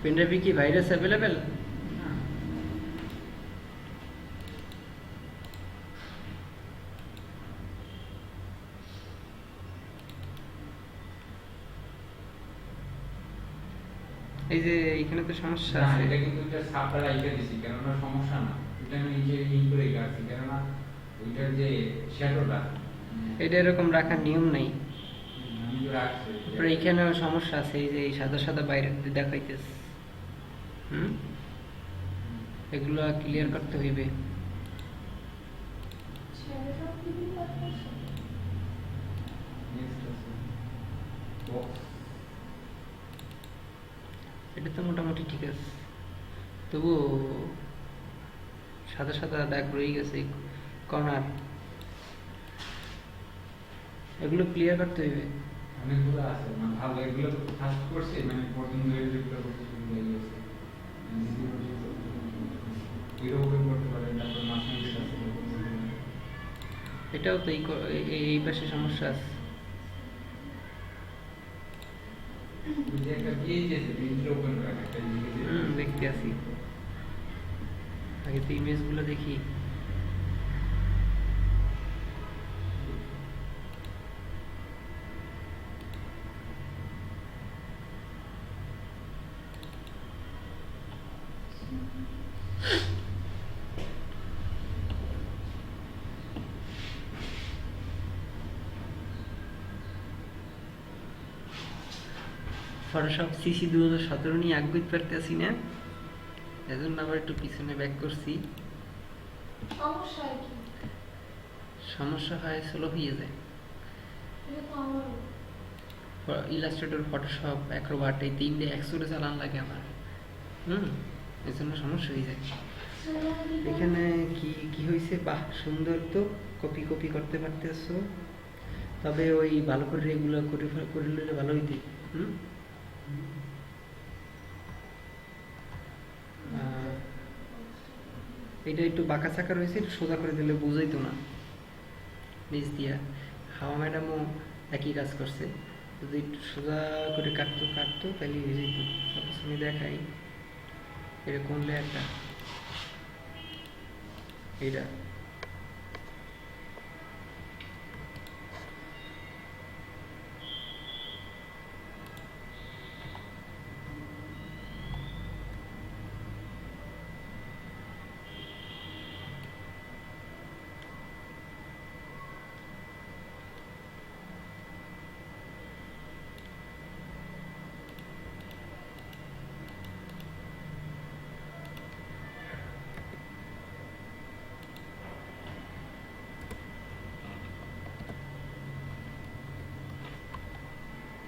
পেনড্রাইভে কি virus available? এই যে এখানে তো সমস্যা না, আছে। এটা কিন্তু এটা সাপটা রাইখে দিছি, কেননা সমস্যা না। এটা আমি নিজে ইন করে রাখছি, কেননা ওইটার যে শ্যাডোটা এটা এরকম রাখার নিয়ম নাই। আমি তো রাখছি। তারপরে এইখানেও সমস্যা আছে, এই যে এই সাদা সাদা বাইরে দিয়ে দেখাইতেছে। এগুলো ক্লিয়ার করতে হইবে। এটা তো মোটামুটি ঠিক আছে, তবু সাদা সাদা দাগ রয়ে গেছে কর্নার, এগুলো ক্লিয়ার করতে হইবে। অনেকগুলো আছে, মানে ভালো এগুলো ফার্স্ট করছি, মানে প্রথম দুই যেগুলো করছি সেগুলো এই আছে। হিরো ওপেন করতে পারেন, তারপর মাঝখানে যেটা আছে এটাও তো এই পাশে সমস্যা আছে। ওই যে একটা পেজ আছে, পেজটা ওপেন করা একটা দেখতে আসি, আগে তো ইমেজগুলো দেখি। ফটোশপ সিসি 2017 নিয়ে আগ্রহ পারতেছি না, এজন্য আবার একটু পিছনে ব্যাক করছি। সমস্যা হয় স্লো হয়ে যায়। ইলাস্ট্রেটর, ফটোশপ, অ্যাক্রোবাট এই তিনটে একসাথে চালান লাগে আমার। এই জন্য সমস্যা হয়ে যায়। এখানে কি কি হয়েছে, বাহ সুন্দর তো, কপি কপি করতে পারতেছো, তবে ওই ভালো করে এগুলো করে নিলে ভালো হইতে। এটা একটু বাঁকা চাকা রয়েছে, একটু সোজা করে দিলে বুঝাইতো না নিচ দিয়া। হাওয়া ম্যাডামও একই কাজ করছে, যদি একটু সোজা করে কাটতো কাটতো তাহলে হয়ে যেত। সাপোজ আমি দেখাই, এটা কোন লেয়ারটা, এইটা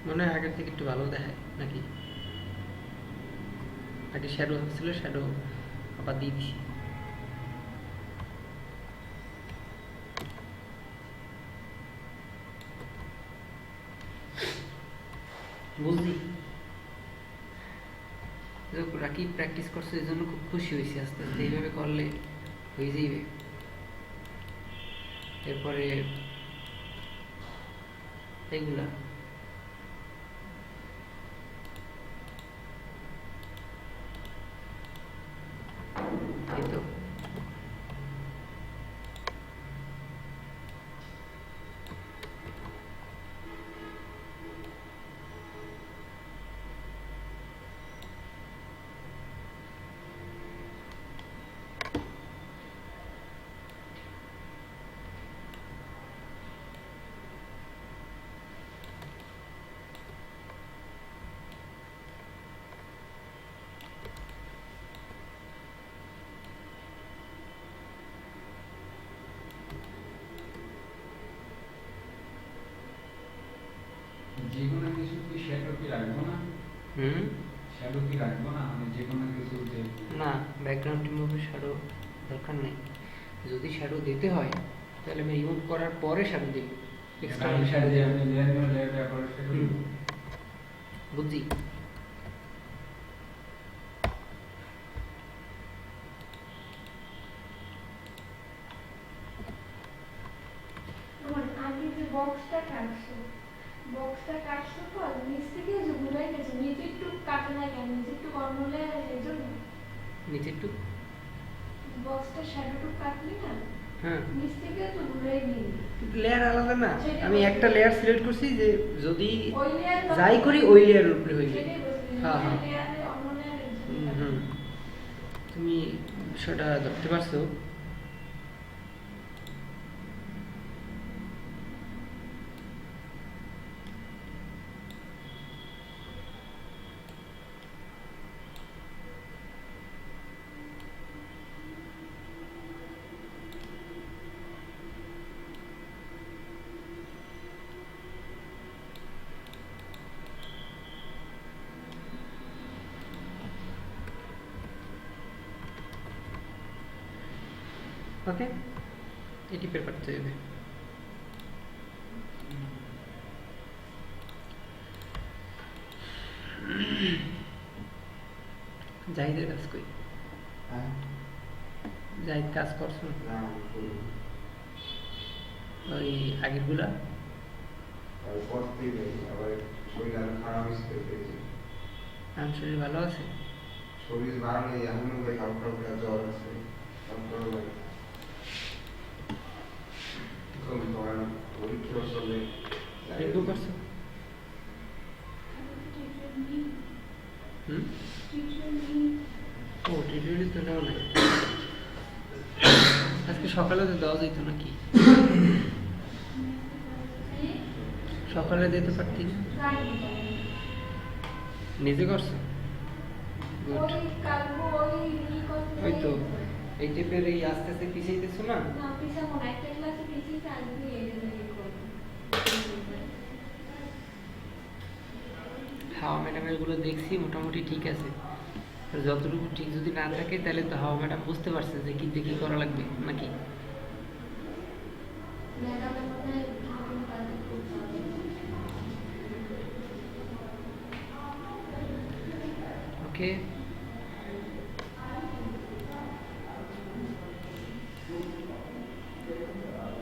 মনে হয় আগের থেকে একটু ভালো দেখায় নাকি? আগে শ্যাডো ছিল, শ্যাডো আবার দিয়ে দিছি। বুঝলি রাকিব প্র্যাকটিস করছে, এই জন্য খুব খুশি হয়েছি। আস্তে আস্তে এইভাবে করলে হয়ে যাইবে। এরপরে এগুলা এই তো যে কোনো কিছু কি শ্যাডো কি রাখবো না? শ্যাডো কি রাখবো না, মানে যে কোনো কিছু যে না, ব্যাকগ্রাউন্ড রিমুভের শ্যাডো দরকার নেই। যদি শ্যাডো দিতে হয় তাহলে আমি রিমুভ করার পরে শ্যাডো দিব, এক্সটার্নাল শ্যাডো দিয়ে দিব। আমি লেয়ার করে শ্যাডো দিব। বুঝছি। বক্সটা কাটছো তো নিচ থেকে যে ঘুরাই গেছে নিচে একটু কাটে না কেন নিচে একটু কম হলে এই জন্য নিচে একটু বক্সটা শ্যাডোটু কাটলি না হ্যাঁ নিচ থেকে তো ঘুরাই নিই লেয়ার আলাদা না সেটাই আমি বলছি। একটা লেয়ার সিলেক্ট করছি যে যদি ওই লেয়ার যাই করি ওই লেয়ারের উপরে হইবে সেটাই বলছি হ্যাঁ হ্যাঁ লেয়ারে অন্য লেয়ারে হুম তুমি বিষয়টা ধরতে পারছো ওকে এটি পেপার করতে হবে জাহিদের কাজ কই হ্যাঁ জাহিদ কাজ করছো না করি ওই আগের গুলা আর করতেই নেই আবার শরীর আরো খারাপ হয়েছে পেয়েছি আমার শরীর ভালো আছে শরীর ভালো নেই এমনও ভাই হালকা হালকা জ্বর আছে তারপর ভাই এখন তোমার পরীক্ষা চলে রিভিউ করছো হুম ও টিউটোরিয়াল তো নেওয়া নাই আজকে সকালে তো দেওয়া যেত নাকি সকালে দিতে পারতি নিজে করছো গুড ওই কালবো ওই ই করতে ওই তো এই টাইপের এই আস্তে আস্তে পিছাইতেছো না না পিছা মনে একটা ক্লাসে পিছিয়ে আসবে এই জন্য ই করব হাওয়া ম্যাডামের গুলো দেখছি মোটামুটি ঠিক আছে আর যতটুকু ঠিক যদি না থাকে তাহলে তো হাওয়া ম্যাডাম বুঝতে পারছে যে কি দেখি করা লাগবে নাকি ম্যাডামের মনে হয় কোনো কাজ করতে হবে ওকে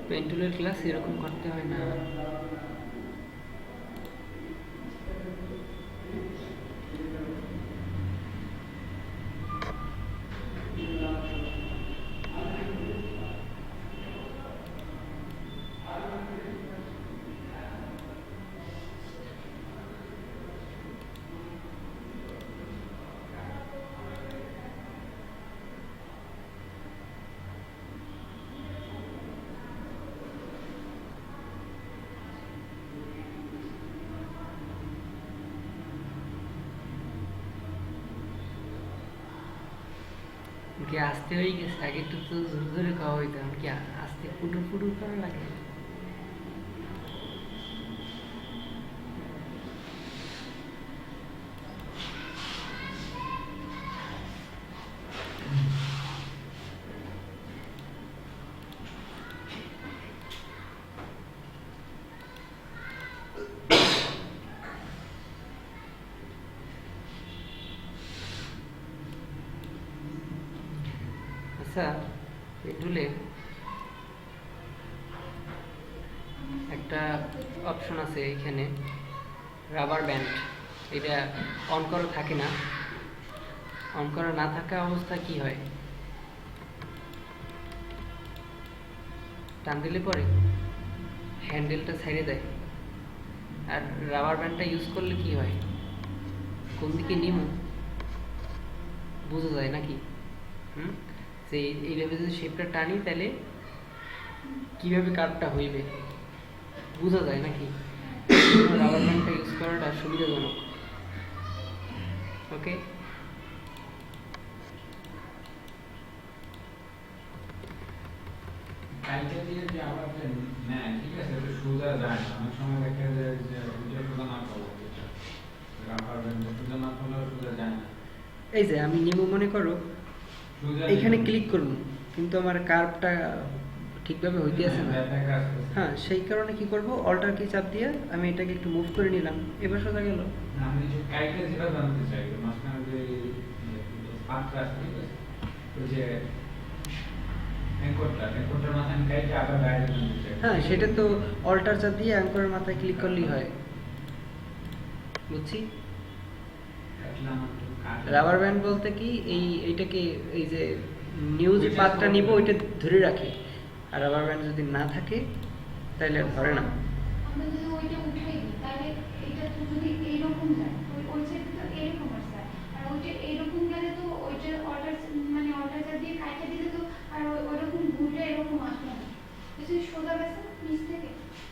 পেন্টুলের ক্লাস এরকম করতে হয় না কি আস্তে হয়ে গেছে আগে একটু তো জোরে জোরে খাওয়া হইতো এখন কি আস্তে ফুটুর ফুটুর করা লাগে আচ্ছা পেট্রোলে একটা অপশন আছে এখানে রাবার ব্যান্ড এটা অন করা থাকে না অন করা না থাকা অবস্থা কি হয় টান দিলে পরে হ্যান্ডেলটা ছেড়ে দেয় আর রাবার ব্যান্ডটা ইউজ করলে কি হয় কোন দিকে নিমু বোঝা যায় নাকি হুম যে এইভাবে যদি শেপটা টানি তাহলে কিভাবে কাটটা হইবে বোঝা যায় নাকি রাবার ব্যান্ডটা ইউজ করাটা সুবিধাজনক ওকে কাইটা দিয়ে যে আবার যে নেয় ঠিক আছে ওটা সোজা যায় না অনেক সময় দেখা যায় যে ওইটা সোজা না করলে রাবার ব্যান্ড সোজা না করলে সোজা যায় না এই যে আমি নিমু মনে করো সোজা এখানে ক্লিক করব কিন্তু আমার কার্ভটা ঠিকভাবে হইতে আছে না হ্যাঁ সেই কারণে কি করব অল্টার কি চাপ দিয়ে আমি এটাকে একটু মুভ করে নিলাম এবার সোজা গেল আমি যে কাইটা যেটা জানতে চাই মাঝখানে যে পাত্র আছে ঠিক আছে তো যে অ্যাঙ্করটার মাঝখানে কাইটা আবার বাইরে জানতে চাই হ্যাঁ সেটা তো অল্টার চাপ দিয়ে অ্যাঙ্করের মাথায় ক্লিক করলেই হয় বুঝছি। কাটলে আমার একটু কাটে। রাবার ব্যান্ড বলতে কি এইটাকে এই যে নিউ যে ওইটা পাতটা ধরে নিব রাখে। ওইটা ধরে রাখে, আর রাবার ব্যান্ড যদি না থাকে তাহলে আর ধরে না। আমরা যদি ওইটা উঠাই দিই তাহলে এটা তো যদি এইরকম যায় ওই সাইডে তো এরকম আসছে, আর ওইটা এইরকম গেলে তো ওইটা অর্ডার মানে অর্ডার দিয়ে কাটে দিলে তো আর ওইরকম ঘুরে এরকম আসবে না, কিছু সোজা গেছে নিচ থেকে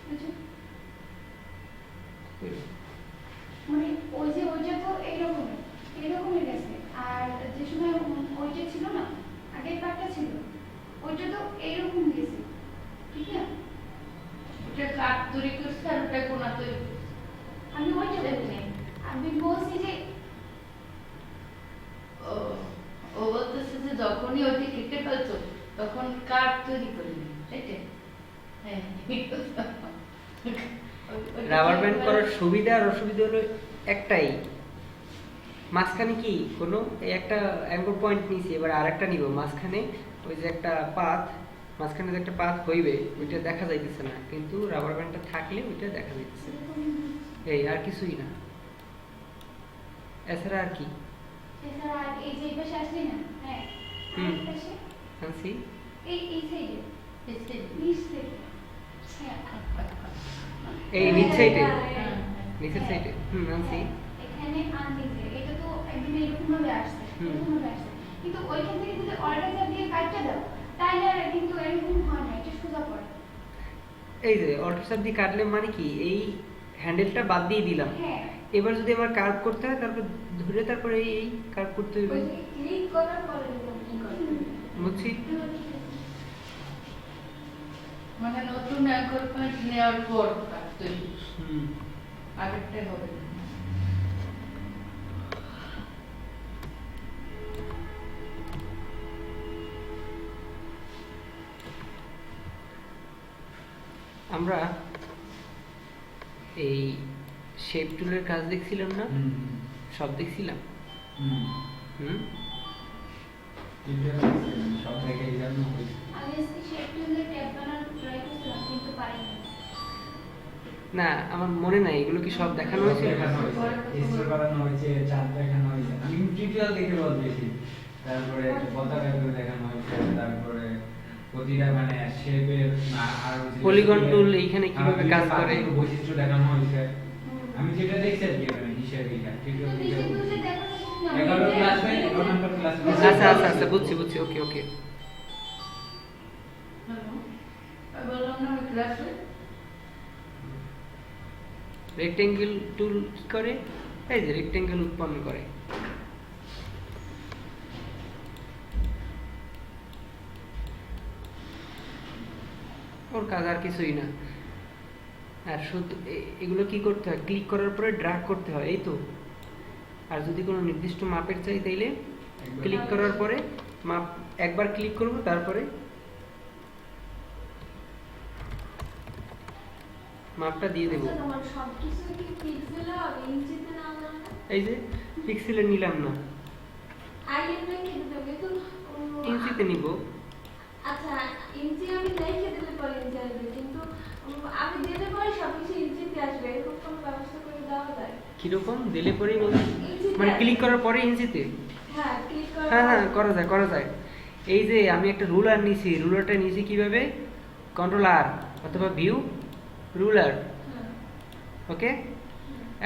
বুঝছো, মানে ওই যে ওইটা তো এইরকমই গেছে, আর যে সময় ওইটা ছিল না আগের পাটটা ছিল ওইটা তো এইরকম গেছে, ঠিক আছে। ওটা কাঠ তৈরি করছে আর ওটা কোনা তৈরি করছে। আমি ওইটা বলছি, আমি বলছি যে ও ও বলতেছে যে যখনই ওইটা কেটে ফেলছো তখন কাঠ তৈরি করে নি, সেটাই। হ্যাঁ রাবার ব্যান্ড করার সুবিধা আর অসুবিধা হলো একটাই, মাঝখানে কি কোনো এই একটা অ্যাঙ্কর পয়েন্ট নিছি, এবার আরেকটা নিব মাঝখানে, ওই যে একটা পাথ, মাঝখানে যে একটা পাথ হইবে ওইটা দেখা যাইতেছে না, কিন্তু রাবার ব্যান্ডটা থাকলে ওইটা দেখা যাইতেছে। এই আর কিছুই না, এছাড়া আর কি। এছাড়া আর এই যে এই পাশে আসলি না, হ্যাঁ হুম। এই পাশে আনছি এই সাইডে এসে নিচ থেকে, হ্যাঁ এই নিচ সাইডে, হ্যাঁ, নিচের হ্যাঁ, সাইডে আনছি। হ্যাঁ, এখানে আনছি যে এটা তো একদম এরকম ভাবে আসছে, হুম। এরকম ভাবে আসছে, কিন্তু ওইখান থেকে যদি অর্ডারটা দিয়ে কাটটা দাও তাহলে আর কিন্তু এরকম হয় না, এটা সোজা পড়ে। এই যে অল্ট্রাসার দিয়ে কাটলে মানে কি এই হ্যান্ডেলটা বাদ দিয়ে দিলাম, হ্যাঁ এবার যদি আমার কার্ভ করতে হয় তারপর ধরে তারপরে এই কার্ভ করতে হবে, ওই যে ক্লিক করার পরে এরকম কি করতে হবে। বুঝছি। মানে নতুন অ্যাঙ্কর পয়েন্ট নেওয়ার পর কাঠ তৈরি করছে, হুম। আগেরটাই হবে না। আমরা এই শেপ টুলের কাজ দেখছিলাম না, হুম, সব দেখছিলাম। হুম। হুম। এটা হচ্ছে সব থেকে এই জন্য হয়েছে। আমি আজকে শেপ টুলের ট্যাব বানানোর ট্রাই করছিলাম কিন্তু পারিনি। না আমার মনে নাই এগুলো কি সব দেখানো সব হয়েছিল। দেখানো হয়েছে, হিস্ট্রি বানানো হয়েছে, চার্ট দেখানো হয়েছে। আমি টিউটোরিয়াল দেখে বলতেছি। তারপরে পতাকা করে দেখানো হয়েছে, তারপরে প্রতিটা মানে শেপের আর Polygon tool এইখানে কিভাবে কাজ করে। বৈশিষ্ট্য দেখানো হয়েছে। আমি যেটা দেখছি আর কি মানে হিসাব এইটা তো টিউটোরিয়াল বেশি দেখে দূরে বলছি। দেখানো যাচ্ছে না। 11 ক্লাসে 11 নম্বর ক্লাসে আচ্ছা আচ্ছা আচ্ছা বুঝছি বুঝছি, ওকে ওকে। হ্যালো, আমি বললাম না ওই ক্লাসে রেক্টেঙ্গেল টুল কি করে, এই যে রেক্টেঙ্গেল উৎপন্ন করে। ওর কাজ আর কিছুই না, আর শুধু এগুলো কি করতে হয়, ক্লিক করার পরে ড্র্যাগ করতে হয়, এই তো। আর যদি কোনো নির্দিষ্ট মাপের চাই তাইলে ক্লিক করার পরে মাপ একবার ক্লিক করব, তারপরে মাপটা দিয়ে দেব। আচ্ছা, তোমার সবকিছু কি পিক্সেলে হবে, ইঞ্চিতে না না? এই যে পিক্সেলে নিলাম না, আইএমএ কেটে দেবে তো ইঞ্চিতে নিব। আচ্ছা ইঞ্চি আমি দেখে দিলে পরে ইঞ্চি আসবে, কিন্তু আমি দিলে পরে সবকিছু ইঞ্চিতে আসবে, এরকম কোনো ব্যবস্থা করে দেওয়া যায়? কিরকম দিলে পরেই বলছি, ইঞ্চিতে মানে আসবে। ক্লিক করার পরে ইঞ্চিতে। হ্যাঁ ক্লিক করার হ্যাঁ হ্যাঁ পর- করা যায় করা যায়। এই যে আমি একটা রুলার নিছি, রুলারটা নিছি কিভাবে, কন্ট্রোল আর অথবা ভিউ রুলার, হ্যাঁ, ওকে।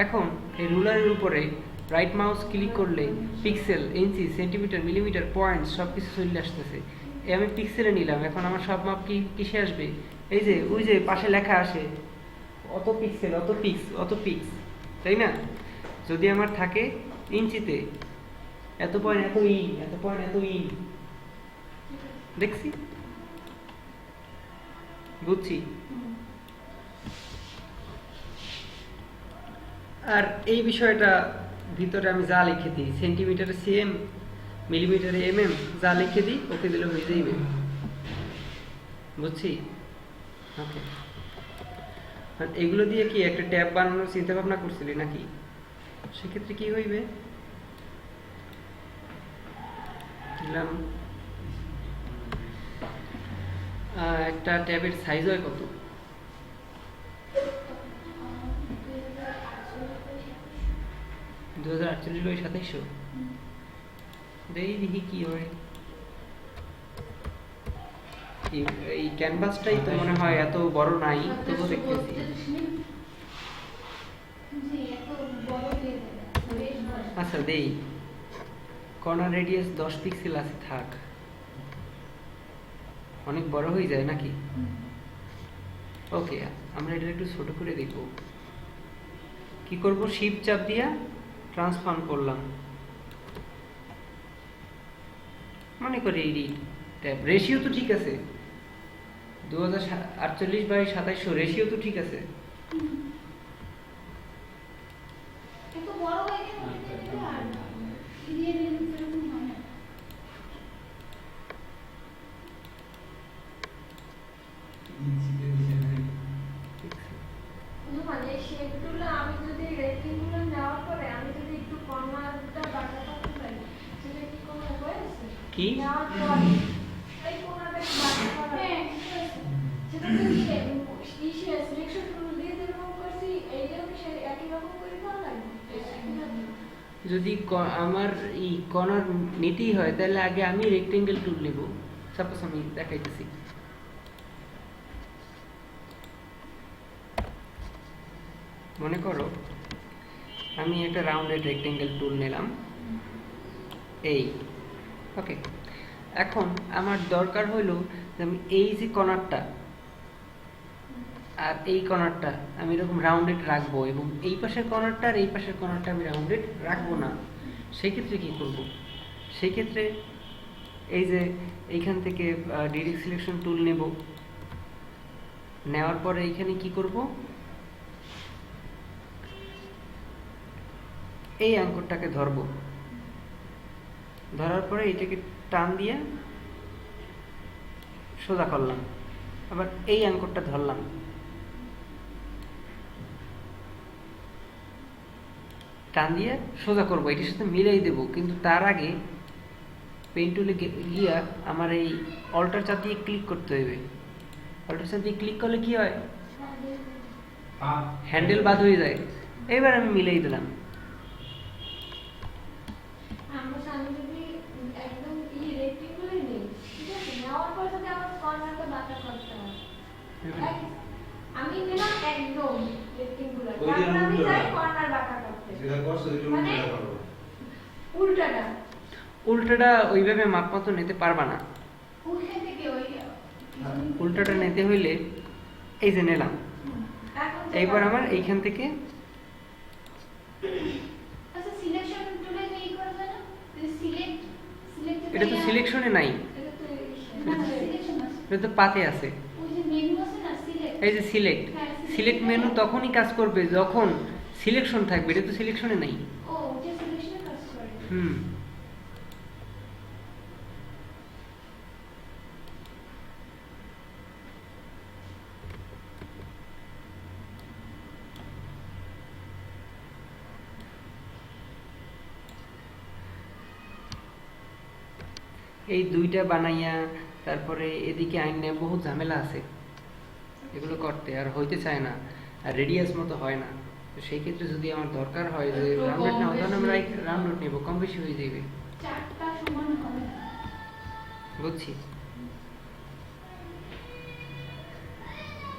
এখন এই রুলারের উপরে রাইট মাউস ক্লিক করলে পিক্সেল, ইঞ্চি, সেন্টিমিটার, মিলিমিটার, পয়েন্ট সব কিছু চলে আসতেছে। এই আমি পিক্সেলে নিলাম, এখন আমার সব মাপ কি কিসে আসবে, এই যে ওই যে পাশে লেখা আসে অত পিক্সেল, অত পিক্স, অত পিক্স, তাই না। যদি আমার থাকে ইঞ্চিতে এত পয়েন্ট এত ইন, এত পয়েন্ট এত ইন, দেখছি, বুঝছি। হুম। আর এই বিষয়টা ভিতরে আমি যা লিখে দিই, সেন্টিমিটারে সিএম, মিলিমিটারে এমএম, যা লিখে দিই ওকে দিলে হয়ে যাইবে, বুঝছি। ওকে, আর এগুলো দিয়ে কি একটা ট্যাব বানানোর চিন্তা ভাবনা করছিলি নাকি? সেক্ষেত্রে কি হইবে, দিলাম একটা ট্যাবের সাইজ হয় কত, 2048/2700 দেখি কি হয়। এই ক্যানভাসটাই তো মনে হয় এত বড় নাই, তবু দেখতেছি। জি, এত বড় হয়ে যাবে, বেশ বড়। আচ্ছা দেই, কর্নার রেডিয়াস 10 পিক্সেল আছে, থাক। অনেক বড় হয়ে যায় নাকি? ওকে, আমরা এটা একটু ছোট করে দেখব। কি করব, শিফট চাপ দিয়া ট্রান্সফর্ম করলাম, মনে করি এই ট্যাব। রেশিও তো ঠিক আছে, 2048/2700 রেশিও তো ঠিক আছে। এত বড় হয়ে গেলে আর দিয়ে দিলে এরকম হয় না। মানে শেপগুলো আমি যদি রেটিংগুলো নেওয়ার পরে আমি যদি একটু কর্নারটা বাঁকা করতে পারি, সেটা কি কোনো উপায় আছে? কি? নেওয়ার পরে এই কর্নারটা বাঁকা করা, হ্যাঁ, সেটা তো সিলেকশন টুল দিয়ে যেরকম করছি এইটাও কি একই রকম করে করা লাগবে? যদি আমার এই কর্নার নিতেই হয়, তাহলে আগে আমি রেক্টেঙ্গেল টুল নেব। সাপোজ আমি দেখাইতেছি, মনে করো আমি একটা রাউন্ডেড রেক্টেঙ্গেল টুল নিলাম, এই ওকে। এখন আমার দরকার হলো যে আমি এই যে কর্নারটা আর এই কর্নারটা আমি এরকম রাউন্ডেড রাখবো, এবং এই পাশের কর্নারটা আর এই পাশের কর্নারটা আমি রাউন্ডেড রাখবো না। সেই ক্ষেত্রে কি করব? সেই ক্ষেত্রে এই যে এইখান থেকে ডিরেক্ট সিলেকশন টুল নেব, নেওয়ার পরে এইখানে কি করব, এই অঙ্কটাকে ধরবো, ধরার পরে এইটাকে টান দিয়ে সোজা করলাম, আবার এই অঙ্কটা ধরলাম, টান দিয়ে সোজা করবো, এটির সাথে মিলাই দেব। কিন্তু তার আগে পেন টুলে গিয়া আমার এই অল্টার চাপ দিয়ে ক্লিক করতে হবে। অল্টার চাপ দিয়ে ক্লিক করলে কি হয়, হ্যান্ডেল বাদ হয়ে যায়। এবার আমি মিলাই দিলাম। আমি যদি একদম রেক্টেঙ্গুলার নেই, ঠিক আছে, নেওয়ার পর যদি আমার কর্নারটা বাঁকা করতে হয়, আমি নিলাম একদম রেক্টেঙ্গুলার, ওই যে তারপর আমি উল্টোটা। চাই কর্নার বাঁকা করতে, যেটা করছো ওইটা মানে উল্টোটা করো। উল্টাটা। উল্টাটা ওইভাবে মাপ মতো নিতে পারবা না। ওইখান থেকে ওই উল্টাটা নিতে হইলে এই যে নিলাম, এখন এইবার আমার এইখান থেকে আচ্ছা, সিলেকশন টুলে নেই করবে না? সিলেক্ট এটা তো সিলেকশনে নাই, এটা তো না, সিলেকশন আছে। এটা তো পাতে আছে। ওই যে মেনু আছে না, সিলেক্ট। এই যে সিলেক্ট, সিলেক্ট মেনু তখনই কাজ করবে যখন সিলেকশন থাকবে। এটা তো সিলেকশনে নাই। ও, ওটা সিলেকশনে কাজ করে। হুম, এই দুইটা বানাইয়া তারপরে এদিকে আইনে বহু ঝামেলা আছে, এগুলো করতে আর হইতে চায় না, আর রেডিয়াস মতো হয় না। তো সেই ক্ষেত্রে যদি আমার দরকার হয় যে একটু রাউন্ডেড কম নাও, তাহলে আমরা বেশি। রাউন্ডেড নেব, কম বেশি হয়ে যাবে। চারটা সমান হবে না। বুঝছি।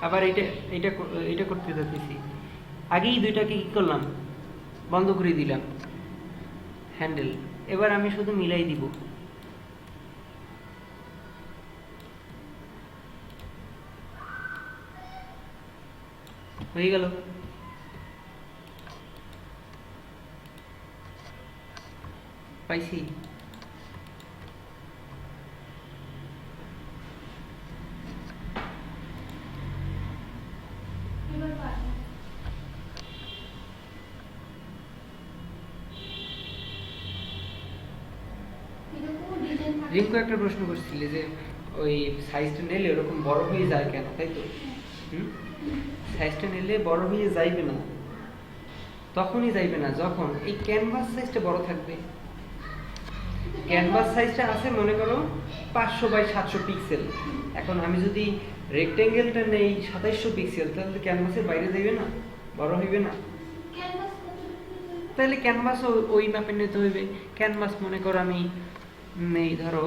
আবার এটা এটা এটা করতে যাচ্ছি, আগেই দুইটাকে কি করলাম, বন্ধ করে দিলাম হ্যান্ডেল। এবার আমি শুধু মিলাই দিব। হয়ে গেল। পাইছি। এবার পারবো। এরকমও ডিজাইন থাকে। রিঙ্কু একটা প্রশ্ন করছিলে যে ওই সাইজটা নিলে ওরকম বড় হয়ে যায় কেন, তাই তো? সাইজটা নিলে বড় হয়ে যাইবে না, তখনই যাইবে না যখন এই ক্যানভাস সাইজটা বড় থাকবে। ক্যানভাস সাইজটা আছে মনে করো 500/700 পিক্সেল। এখন আমি যদি রেক্টেঙ্গেলটা নেই 2700 পিক্সেল, তাহলে ক্যানভাসের বাইরে যাইবে না, বড় হইবে না। ক্যানভাস কত টুকরো করবে? তাহলে ক্যানভাস ওই মাপে নিতে হইবে। ক্যানভাস মনে করো আমি এই ধরো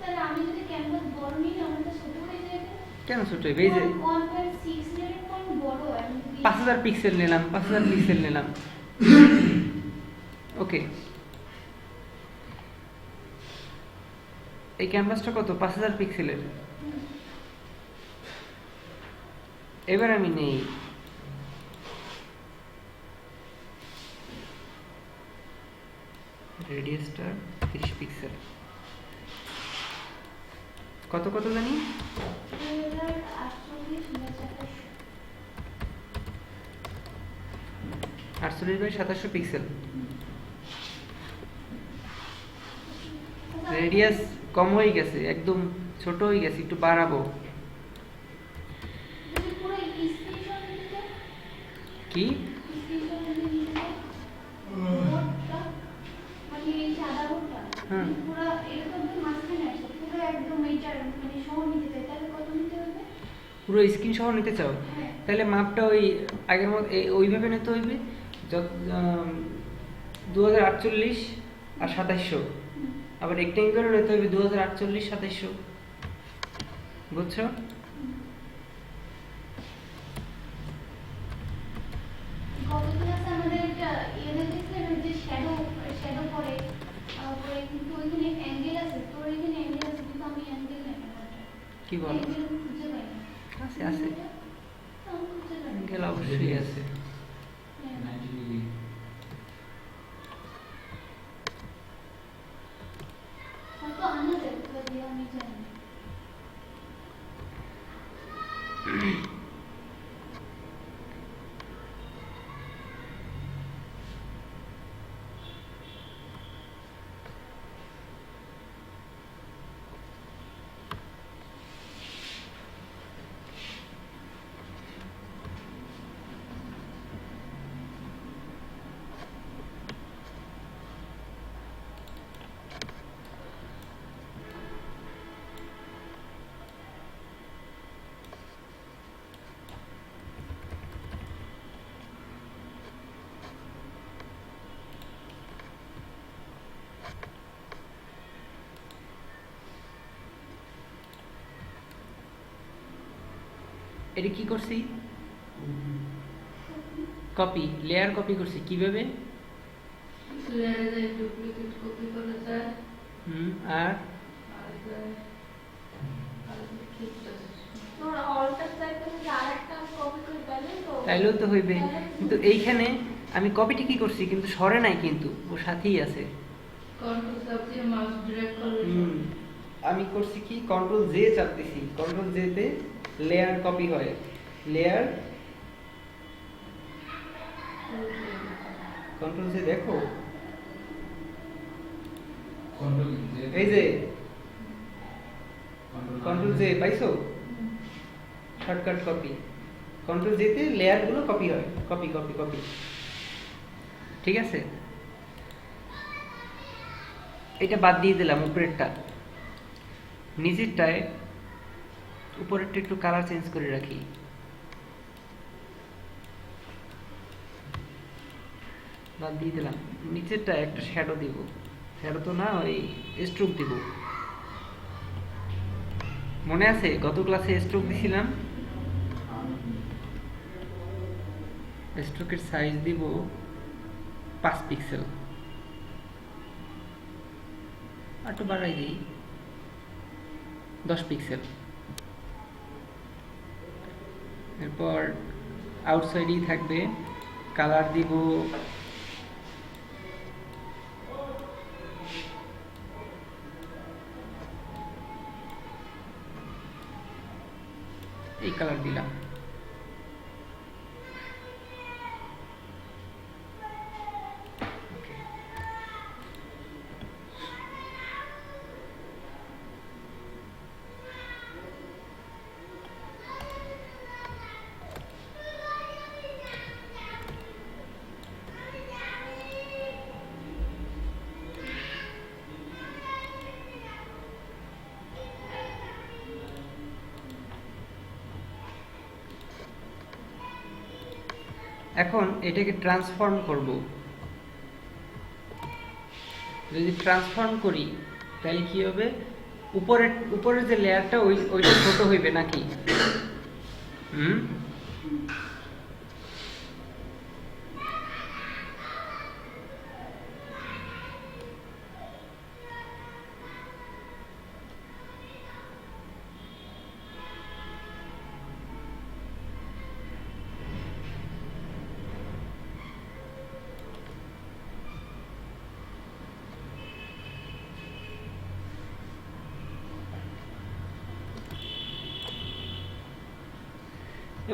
তাহলে আমি যদি ক্যানভাস বড় নিই আমার তো ছোট হয়ে যাবে। কেন ছোট হইবে? এই যে 1.6 এর কোন বড় আমি 5000 পিক্সেল নিলাম, 5000 পিক্সেল নিলাম। ওকে, এই ক্যানভাসটা কত? 5000 পিক্সেলের। এবার আমি নেই রেডিয়াসটা 30 পিক্সেল। কত কত জানি? 48 বাই 2700 পিক্সেল। রেডিয়াস কম হয়ে গেছে, একদম ছোট হয়ে গেছে, একটু বাড়াবো। যদি পুরো স্ক্রিনশট নিতে কি স্ক্রিনশট নিতে বোর্ডটা মানে এই সাদা বোর্ডটা হ্যাঁ। পুরো এরকম মাঝখানে আছে পুরো একদম এইটার মানে সহ নিতে চাই তাহলে কত নিতে হবে? পুরো স্ক্রিন সহ নিতে চাও? হ্যাঁ। তাহলে মাপটা ওই আগের মতো ওইভাবে নিতে হইবে। 2048 আর 2700। আবার রেক্টেঙ্গুলার নিতে হইবে 2048 2700। বুঝছো? গত ক্লাসে আমাদের একটা ইয়ে দেখেছিলেন যে শ্যাডো পড়ে পরে কিন্তু ওইখানে অ্যাঙ্গেল আছে তোর এখানে অ্যাঙ্গেল আছে কিন্তু আমি অ্যাঙ্গেল নাই কি বলো? অ্যাঙ্গেল খুঁজে পাই না। আছে আছে, আমি খুঁজে পাই না। অ্যাঙ্গেল অবশ্যই আছে। হ্যাঁ। 90 ডিগ্রি। হয়তো আনা যায় কোথা দিয়ে আমি জানি না। এটা কি করছি? কপি, লেয়ার কপি করছি কিভাবে? লেয়ারে যায় ডুপ্লিকেট কপি করা যায়। আর তোর অল্টার সাইড থেকে আরেকটা কপি করে পেলে তো তাইলেও তো হইবে, কিন্তু এইখানে আমি কপিটি কি করছি কিন্তু সরে নাই, কিন্তু ও সাথেই আছে। কন্ট্রোল চাপ দিয়ে মাউস ড্র্যাগ করলে আমি করছি কি, কন্ট্রোল জে চাপ দিছি, কন্ট্রোল জে তে লেয়ার কপি হয়। লেয়ার কন্ট্রোল জে দেখো, কন্ট্রোল জে। এই যে কন্ট্রোল জে পাইছো, শর্টকাট কপি। কন্ট্রোল জে তে লেয়ার গুলো কপি হয়, কপি কপি কপি। ঠিক আছে, এটা বাদ দিয়ে দিলাম উপরেরটা। নিচেরটায় উপরেরটা একটু কালার চেঞ্জ করে রাখি। বাদ দিয়ে দিলাম। নিচেরটা একটা শ্যাডো দিব, শ্যাডো তো না, ওই স্ট্রোক দিব। মনে আছে গত ক্লাসে স্ট্রোক দিছিলাম? স্ট্রোকের সাইজ দিব 5 পিক্সেল, একটু বাড়াই দিই 10 পিক্সেল। এরপর আউটসাইডেই থাকবে, কালার দিব এই কালার দিলাম। এখন এটাকে ট্রান্সফর্ম করব। যদি ট্রান্সফর্ম করি তাহলে কি হবে, উপরের যে লেয়ারটা ওইটা ছোট হইবে নাকি? হুম,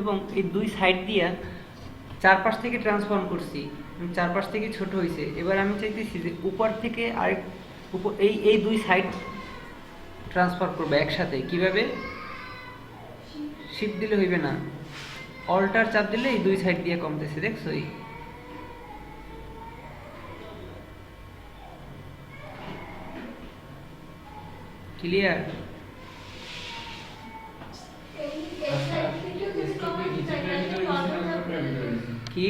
এবং এই দুই সাইড দিয়া চারপাশ থেকে ট্রান্সফর্ম করছি, চারপাশ থেকে ছোট হয়েছে। এবার আমি চাইতেছি যে উপর থেকে আরেক এই দুই সাইড ট্রান্সফার করবো একসাথে। কিভাবে? শিফট দিলে হইবে না, অল্টার চাপ দিলে এই দুই সাইড দিয়ে কমতেছে, দেখছো? ক্লিয়ার? কি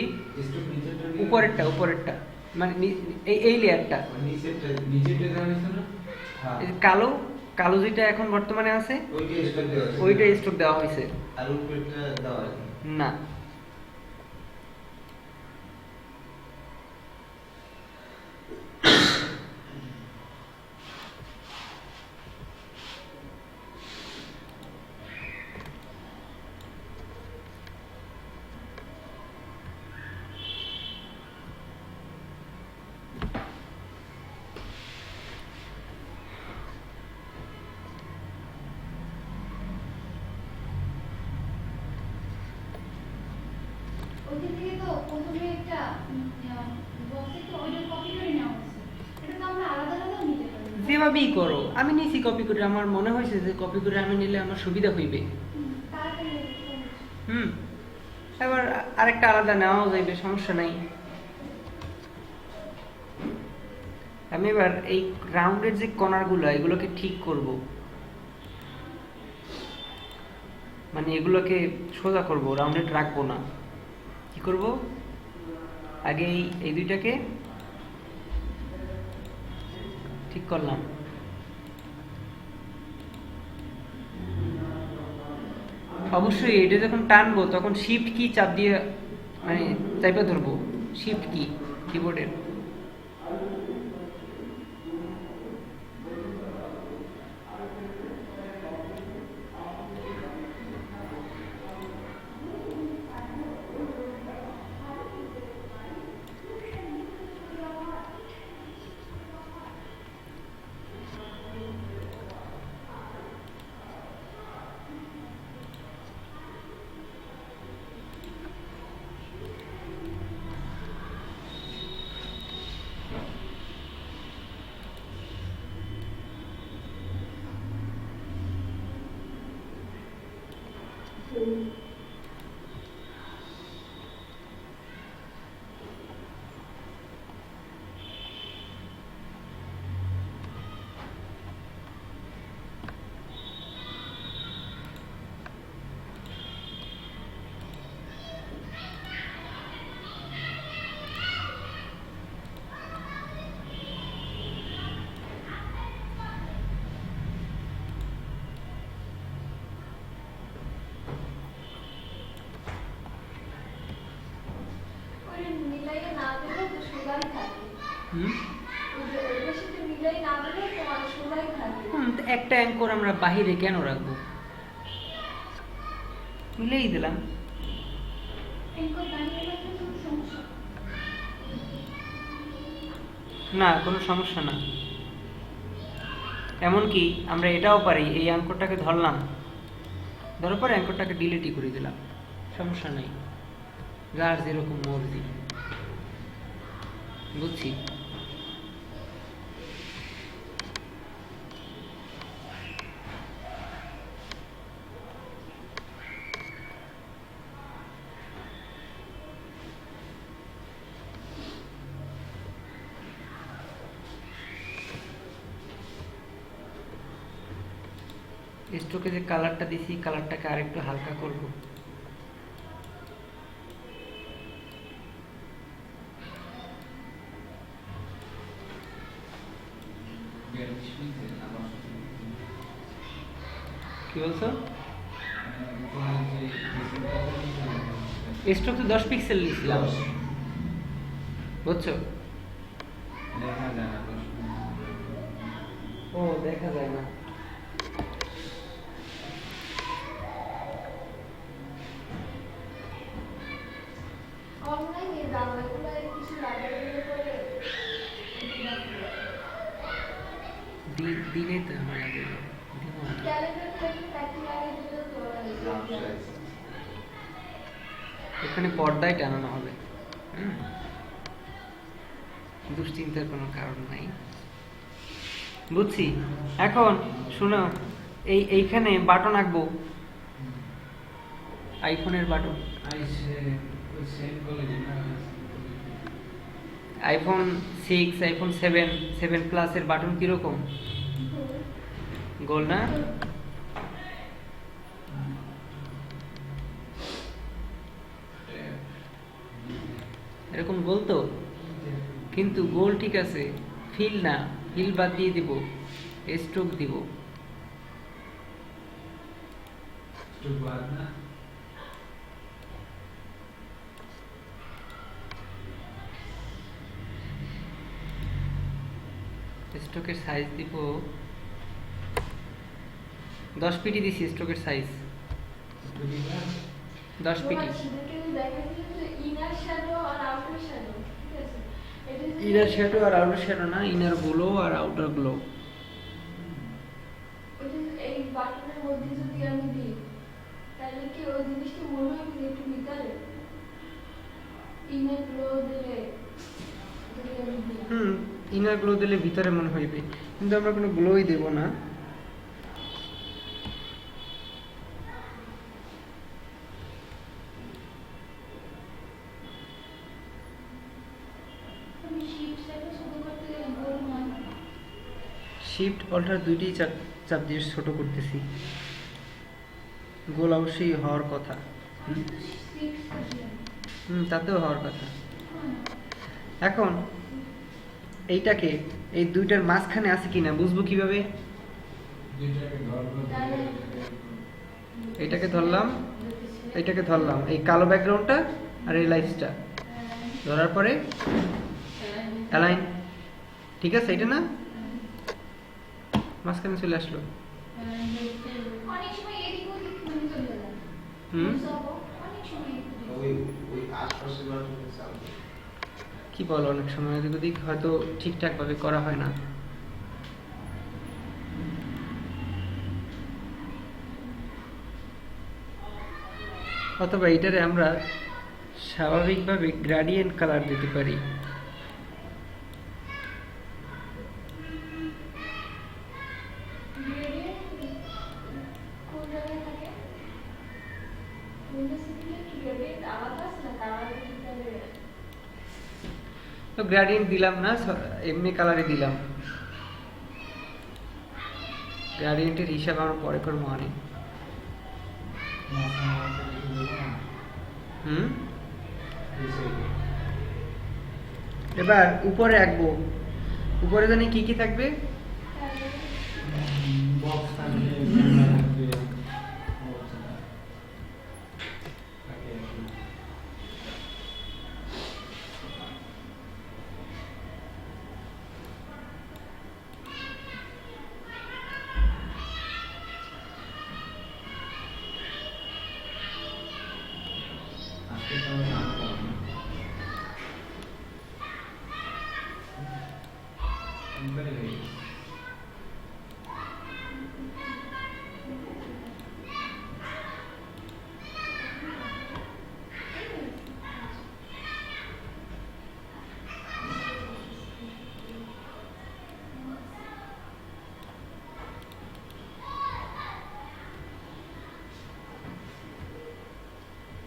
উপরেরটা মানে এই লেয়ারটা কালো কালো যেটা এখন বর্তমানে আছে ওইটা স্টক দেওয়া হয়েছে না। ওইখান থেকে তো প্রথমে একটা বক্সে তো ওইটা কপি করে নেওয়া হয়েছে, এটা তো আমরা আলাদা আলাদাও নিতে পারি। যেভাবেই করো, আমি নিছি কপি করে, আমার মনে হয়েছে যে কপি করে আমি নিলে আমার সুবিধা হইবে। তাড়াতাড়ি হয়ে যাচ্ছে। হুম, এবার আরেকটা আলাদা নেওয়াও যাইবে, সমস্যা নাই। আমি এবার এই রাউন্ডের যে কর্নারগুলো এগুলোকে ঠিক করব, মানে এগুলোকে সোজা করব, রাউন্ডেড রাখবো না। কি করব? আগে এই দুইটাকে ঠিক করলাম, অবশ্যই এটা যখন টানবো তখন শিফট কি চাপ দিয়ে মানে চাইপা ধরবো, শিফট কি কিবোর্ডের। ওই মিলাইয়ে না দিলেও তো সোজাই থাকে। হুম, ওই সাথে মিলাই না দিলেও তোমার সোজাই থাকে। তো একটা অ্যাঙ্কর আমরা বাহিরে কেন রাখবো? মিলেই দিলাম। এরপর বানিয়ে রাখলে কোনো সমস্যা না, কোনো সমস্যা না। এমনকি আমরা এটাও পারি, এই অ্যাঙ্করটাকে ধরলাম, ধরার পর অ্যাঙ্করটাকে ডিলিটই করে দিলাম, সমস্যা নেই, যার যেরকম মর্জি। বুঝছি। স্ট্রোকে যে কালারটা দিছি, কালারটাকে আরেকটু হালকা করব। কি বলছো? উপরে যে ডিসপ্লেটা আছে, স্ট্রোক তো 10 পিক্সেল নিয়েছিলাম, বুঝছো? দেখা যায় না 10 ও দেখা যায় না। অনলাইনে দাম এগুলো কিছু লাগালে করে দিলে তো আমার লাগে দিব না। ক্যালেন্ডারটা একটু প্যাকিং লাগিয়ে দিলে তো এখানে পর্দায় টানানো হবে। দুশ্চিন্তার কোনো কারণ নাই, বুঝছি। এখন শোনো, এইখানে বাটন আঁকবো, আইফোনের বাটন। আইসে ওই সেম কলেজে না, আইফোন 6, আইফোন 7, 7 প্লাসের বাটন কিরকম? গোল না? এরকম গোল তো, কিন্তু গোল ঠিক আছে, ফিল না, ফিল বাদ দিয়ে দিব, স্ট্রোক দিব। একটু বাদ না, স্ট্রোকের সাইজ দিব 10 পিটি দিছি। স্ট্রোকের সাইজ একটু দিবা। 10 পিটি। দেখা দিল যে ইনার শ্যাডো আর আউটার শ্যাডো, ঠিক আছে? এটা যদি- ইনার শ্যাডো আর আউটার শ্যাডো না, ইনার গ্লো আর আউটার গ্লো। ওই যে এই বাটনের মধ্যে যদি আমি দিই, তাহলে কি ওই জিনিসটা মনে হয় যে একটু ভিতরে ইনার গ্লো দিলে যদি আমি দিই। ইনার গ্লো দিলে ভিতরে মনে হইবে, কিন্তু আমরা কোনো গ্লোই দেব না। আমি শিফট সেটা শুরু করতে গেলে গোল হয় না। শিফট অল্টার দুইটাই চাপ দিয়ে ছোট করতেছি। গোল অবশ্যই হওয়ার কথা। আমি তো শিফট করছি আমি। তাতেও হওয়ার কথা। হয় না। এখন এইটাকে এই দুইটার মাঝখানে আছে কিনা বুঝবো কিভাবে? দুইটাকে ধরবো, এটাকে ধরলাম, এটাকে ধরলাম, এই কালো ব্যাকগ্রাউন্ডটা আর এই লাইটসটা ধরার পরে অ্যালাইন, ঠিক আছে? এটা না মাঝখানে চলে আসলো। অনেক সময় এদিক ওদিক মানে চলে যায়। হুম অনেক সময় এদিক ওদিক। ওই ওই আশপাশের বাটনে চালবে। কি বলো, অনেক সময় এদিক ওদিক হয়তো ঠিকঠাক ভাবে করা হয় না। অথবা এটারে আমরা স্বাভাবিকভাবে গ্রেডিয়েন্ট কালার দিতে পারি। Gradient কোন জায়গায় থাকে? Windows সিপিতে কি gradient আলাদা আছে না কালারের ভিতরে? তো গ্রেডিয়েন্ট দিলাম না, এমনি কালারে দিলাম। গ্রেডিয়েন্টের হিসাব আমরা পরে করবো অনেক। এবার উপরে আঁকবো। উপরে জানি কি কি থাকবে? বক্স থাকবে, আজকে তো নাম করব না। একবারে হয়ে গেছে।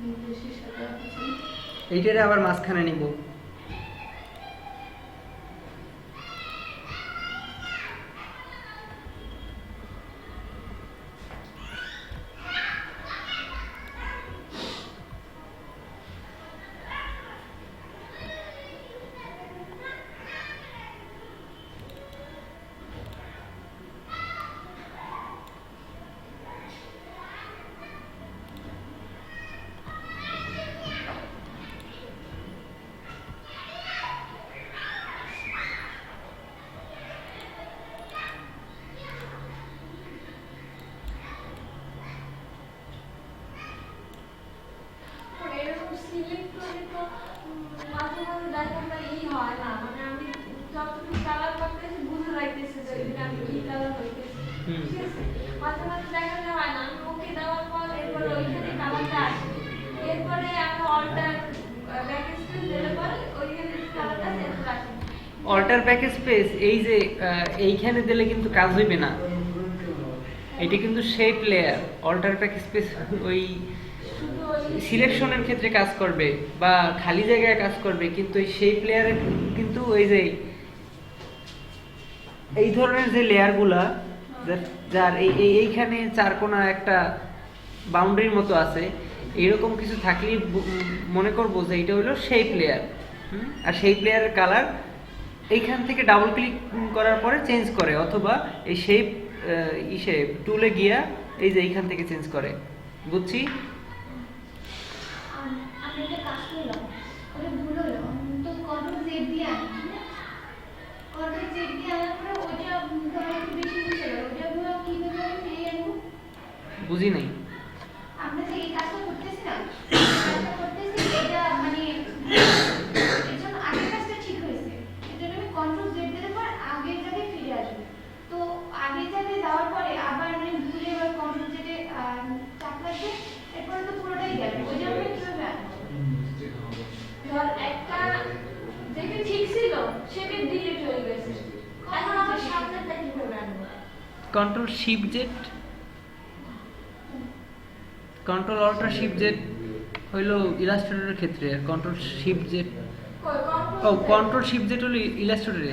নির্দেশের সাথে আছে এইটারে আবার মাঝখানে নিব। অল্টার ব্যাক স্পেস এই যে এইখানে দিলে কিন্তু কাজ হইবে না, এটা কিন্তু shape layer. Alt backspace ওই শুধু ওই সিলেকশনের ক্ষেত্রে কাজ করবে বা খালি জায়গায় কাজ করবে, কিন্তু এই শেপ লেয়ারে কিন্তু ওই যে এই ধরনের যে লেয়ারগুলা যার এইখানে চারকোনা একটা বাউন্ডারির মতো আছে, এরকম কিছু থাকলেই মনে করবো যে এটা হলো শেপ লেয়ার। আর শেপ লেয়ারের কালার এইখান থেকে ডাবল ক্লিক করার পরে চেঞ্জ করে, অথবা এই শেপ টুলে গিয়া এই যে এইখান থেকে চেঞ্জ করে। বুঝছি? আমি একটা কাজ করলাম, ওটা ভুল হলো, তো কন্ট্রোল জেড দিয়ে আনি, কন্ট্রোল জেড দিয়ে আনার পরে ওটা ধরো একটু বেশি বুঝে গেল, ওটা ধরো কিভাবে আমি ফিরিয়ে আনবো? বুঝি নাই। আমরা যে এই কাজটা করতেছি না, কাজটা করতেছি, এটা মানে এর জন্য আগের কাজটা ঠিক হয়েছে, এর জন্য আমি কন্ট্রোল জেড দিলে পর আগের জায়গায় ফিরে আসবে। তো আগের জায়গায় যাওয়ার পরে আবার আমি ভুলে এবার কন্ট্রোল জেডে চাপ লাগবে, এরপরে তো পুরোটাই গেল, ওই জন্য আমি কিভাবে আনবো? ধর একটা যেটা ঠিক ছিল সেটা ডিলিট হয়ে গেছে, এখন আমার সামনেটা কিভাবে আনবো? Control shift Z, control alt shift Z হইলো ইলাস্ট্রেটরের ক্ষেত্রে, আর কন্ট্রোল শিফট জেড ও কন্ট্রোল শিফট জেড হলো ইলাস্ট্রেটরে।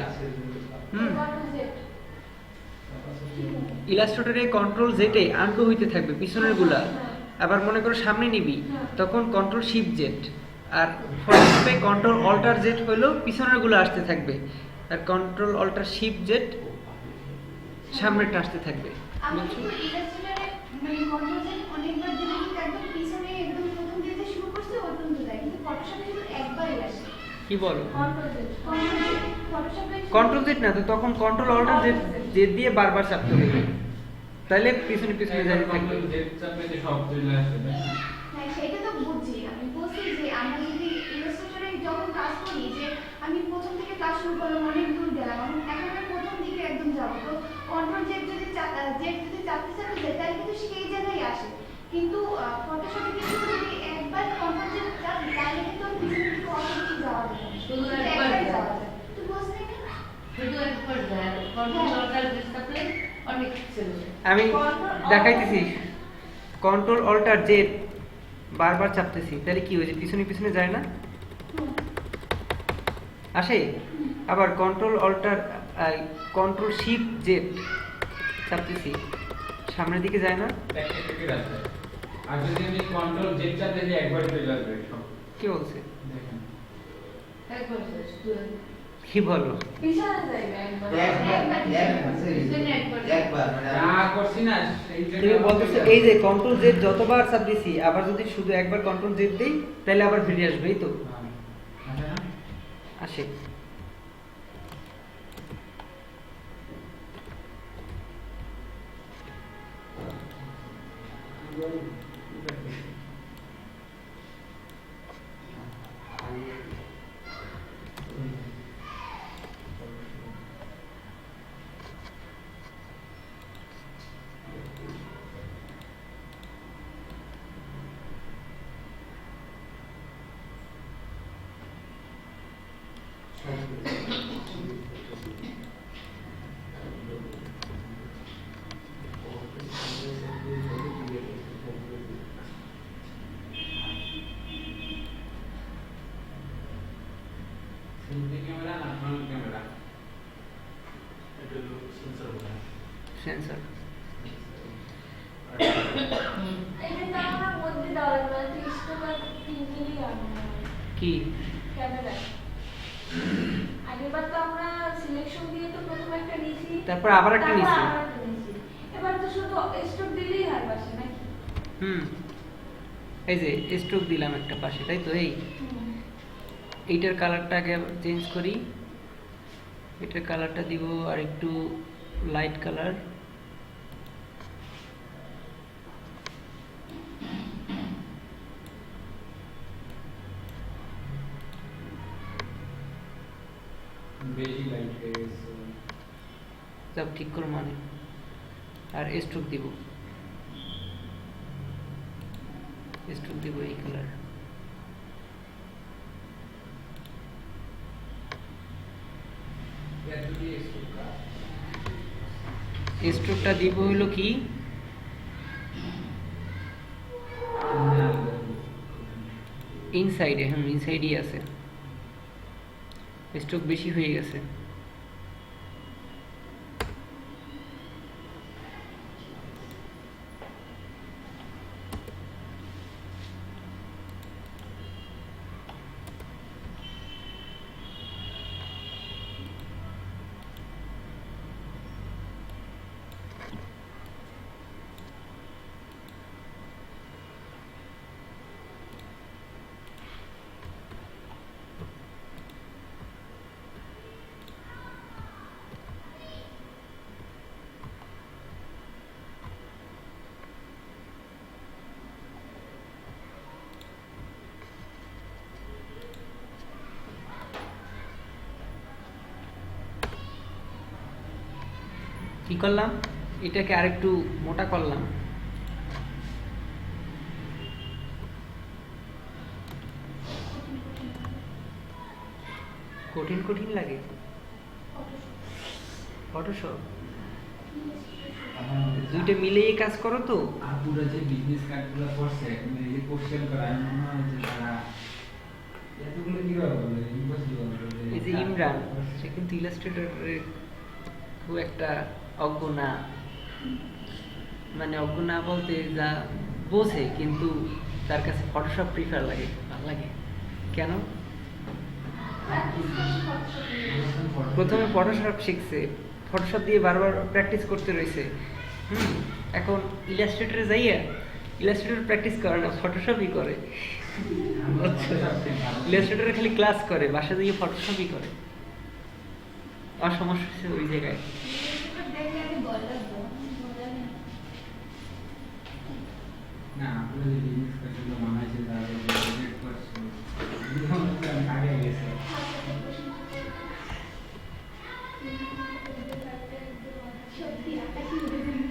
ইলাস্ট্রেটরে কন্ট্রোল জেডে আনডু হইতে থাকবে পিছনের গুলা, আবার মনে করো সামনে নিবি তখন কন্ট্রোল শিফট জেড, আর ফটোশপে কন্ট্রোল অল্টার জেড হইলো পিছনের গুলো আসতে থাকবে, আর কন্ট্রোল অল্টার শিফট জেড সামনেরটা আসতে থাকবে। আমি কিন্তু ইলাস্ট্রেটরে মানে কন্ট্রোল জেড অনেকবার দিলে কিন্তু একদম পিছনে একদম প্রথম দিতে শুরু করছে ওই পর্যন্ত যায়, কিন্তু ফটোশপে কিন্তু একবারই আসে। কি বলো? ফটোশপে কন্ট্রোল জেড না তো, তখন কন্ট্রোল অল্টার জেড দিয়ে বারবার চাপতে হবে, তাহলে পিছনে পিছনে যাইতে থাকবে। সব চলে আসবে, তাই না? হ্যাঁ সেটা তো বুঝছি, আমি বলছি যে আমরা যদি ইলাস্ট্রেটরে যখন কাজ করি, যে আমি প্রথম থেকে কাজ শুরু করলাম, অনেক দূর গেলাম, এখন আমি প্রথম দিকে একদম যাবো, তো কন্ট্রোল জেড যদি চাপতে চাপতে যায় তাহলে কিন্তু সেই জায়গায় আসে, কিন্তু ফটোশপে কিন্তু যদি একবার কন্ট্রোল জেড চাপ তাহলে কিন্তু আমি পিছনে দিকে অত কিছু যাওয়া যায় না, শুধু কিন্তু একবার একবারই যায়। যাওয়া যায়। তুই বুঝলি না? শুধু একবার যায়, কন্ট্রোল অল্টার জেড চাপলে অনেক চলে যায়। আমি দেখাইতেছি, কন্ট্রোল অল্টার জেড বারবার চাপতেছি, তাহলে কি হয়েছে? পিছনে পিছনে যায় না, আসে। আবার control alter control shift Z চাপতেছি, সামনের দিকে যায় না। একটা টিকিট আছে। আর যদি আমি কন্ট্রোল জেড চাপতে যাই একবার চলে আসবে সব। কি বলছে? দেখেন। একবার যায়, শুধু কি বলো? পিছনে যাইবে একবার। একবার মানে যা করছি না সেই তুমি বলতেছো এই যে কন্ট্রোল জেড যতবার চাপ দিছি, আবার যদি শুধু একবার কন্ট্রোল জেড দেই তাহলে আবার ফিরে আসবে, এই তো আচ্ছা না? আসে। সেলফি ক্যামেরা না ফ্রন্ট ক্যামেরা? সেন্সর এটা তো আমার মধ্যে দেওয়া লাগবে, তুই স্টোকার পিনকেই আনবো কি? ক্যামেরা। আগেরবার তো আমরা সিলেকশন দিয়ে তো প্রথমে একটা নিয়েছি, তারপর আবার একটা নিছি। তারপর আবার একটা নিয়েছি। এবার তো শুধু স্টোক দিলেই হয় পাশে নাকি? এই যে স্ট্রোক দিলাম একটা পাশে, তাই তো। এইটার কালারটাকে চেঞ্জ করি, এটার কালারটা দিব আর একটু লাইট কালার। বেশি লাইট হয়ে গেছে। সব ঠিক করে মানে, আর স্ট্রোক দিব, স্ট্রোক দিব এই কালার। স্ট্রোকটা দিব হলো কি ইনসাইডে, হ্যাঁ ইনসাইডই আছে, স্ট্রোক বেশি হয়ে গেছে। কি করলাম, এটাকে আরেকটু মোটা করলাম। কঠিন কঠিন লাগে ফটোশপ, দুইটা মিলেই কাজ করো তো। আপুরা যে বিজনেস কার্ডগুলো করছে, মানে এই যে কোশ্চেন করা, আমার মনে হয় যে তারা এতগুলো কিভাবে বলবে, ইম্পসিবল। এই যে ইমরান, সে কিন্তু ইলাস্ট্রেটরে খুব একটা অজ্ঞ না, মানে অজ্ঞ না বলতে যা বোঝে, কিন্তু তার কাছে ফটোশপ প্রিফার লাগে, ভালো লাগে। কেন? প্রথমে ফটোশপ শিখছে, ফটোশপ দিয়ে বারবার প্র্যাকটিস করতে রয়েছে। এখন ইলাস্ট্রেটরে যাইয়া ইলাস্ট্রেটর প্র্যাকটিস করে না, ফটোশপই করে। ইলাস্ট্রেটরে খালি ক্লাস করে, বাসা দিয়ে ফটোশপই করে। আর সমস্যা হচ্ছে ওই জায়গায়। না, আপুরা যে বিজনেস কার্ডগুলো বানাইছে তারা যে প্রজেক্ট করছে, আগে গেছে। সত্যি আকাশি উড়ে দিল।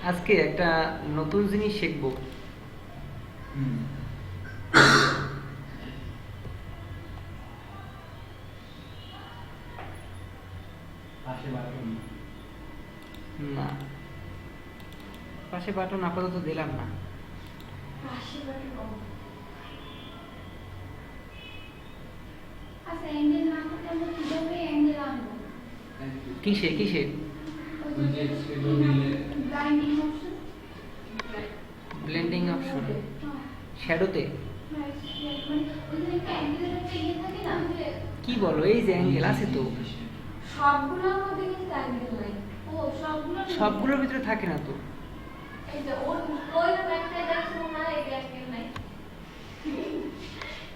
আজকে একটা নতুন জিনিস শিখবো। পাশে বাটন না, পাশে বাটন আপাতত দিলাম না। আচ্ছা অ্যাঙ্গেল না করতে আমরা কিভাবে অ্যাঙ্গেল আনবো? কিসে কিসে? ওই যে সেগুলো দিলে ব্লাইন্ডিং অপশন, ব্লেন্ডিং অপশন, শ্যাডোতে। মানে ওইখানে একটা অ্যাঙ্গেলের একটা ইয়ে থাকে না, কি বলো, এই যে অ্যাঙ্গেল আছে তো, সবগুলোর মধ্যে কিন্তু অ্যাঙ্গেল নাই। ও সবগুলো সবগুলোর ভিতরে থাকে না তো। এই যে ওর ওইরকম একটা দেখো না, এই অ্যাঙ্গেল নাই।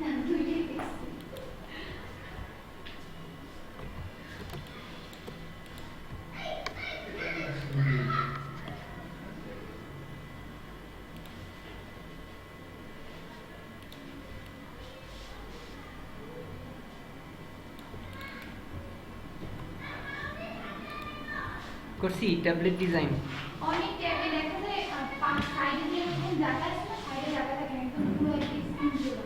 না দুইটাই দেখছি। করছি ট্যাবলেট ডিজাইন। অনেক ট্যাবে দেখা যায় সাইডে যে এরকম জায়গা আছে না, সাইডে জায়গা থাকে না, একদম পুরো একটা স্ক্রিন জোড়া।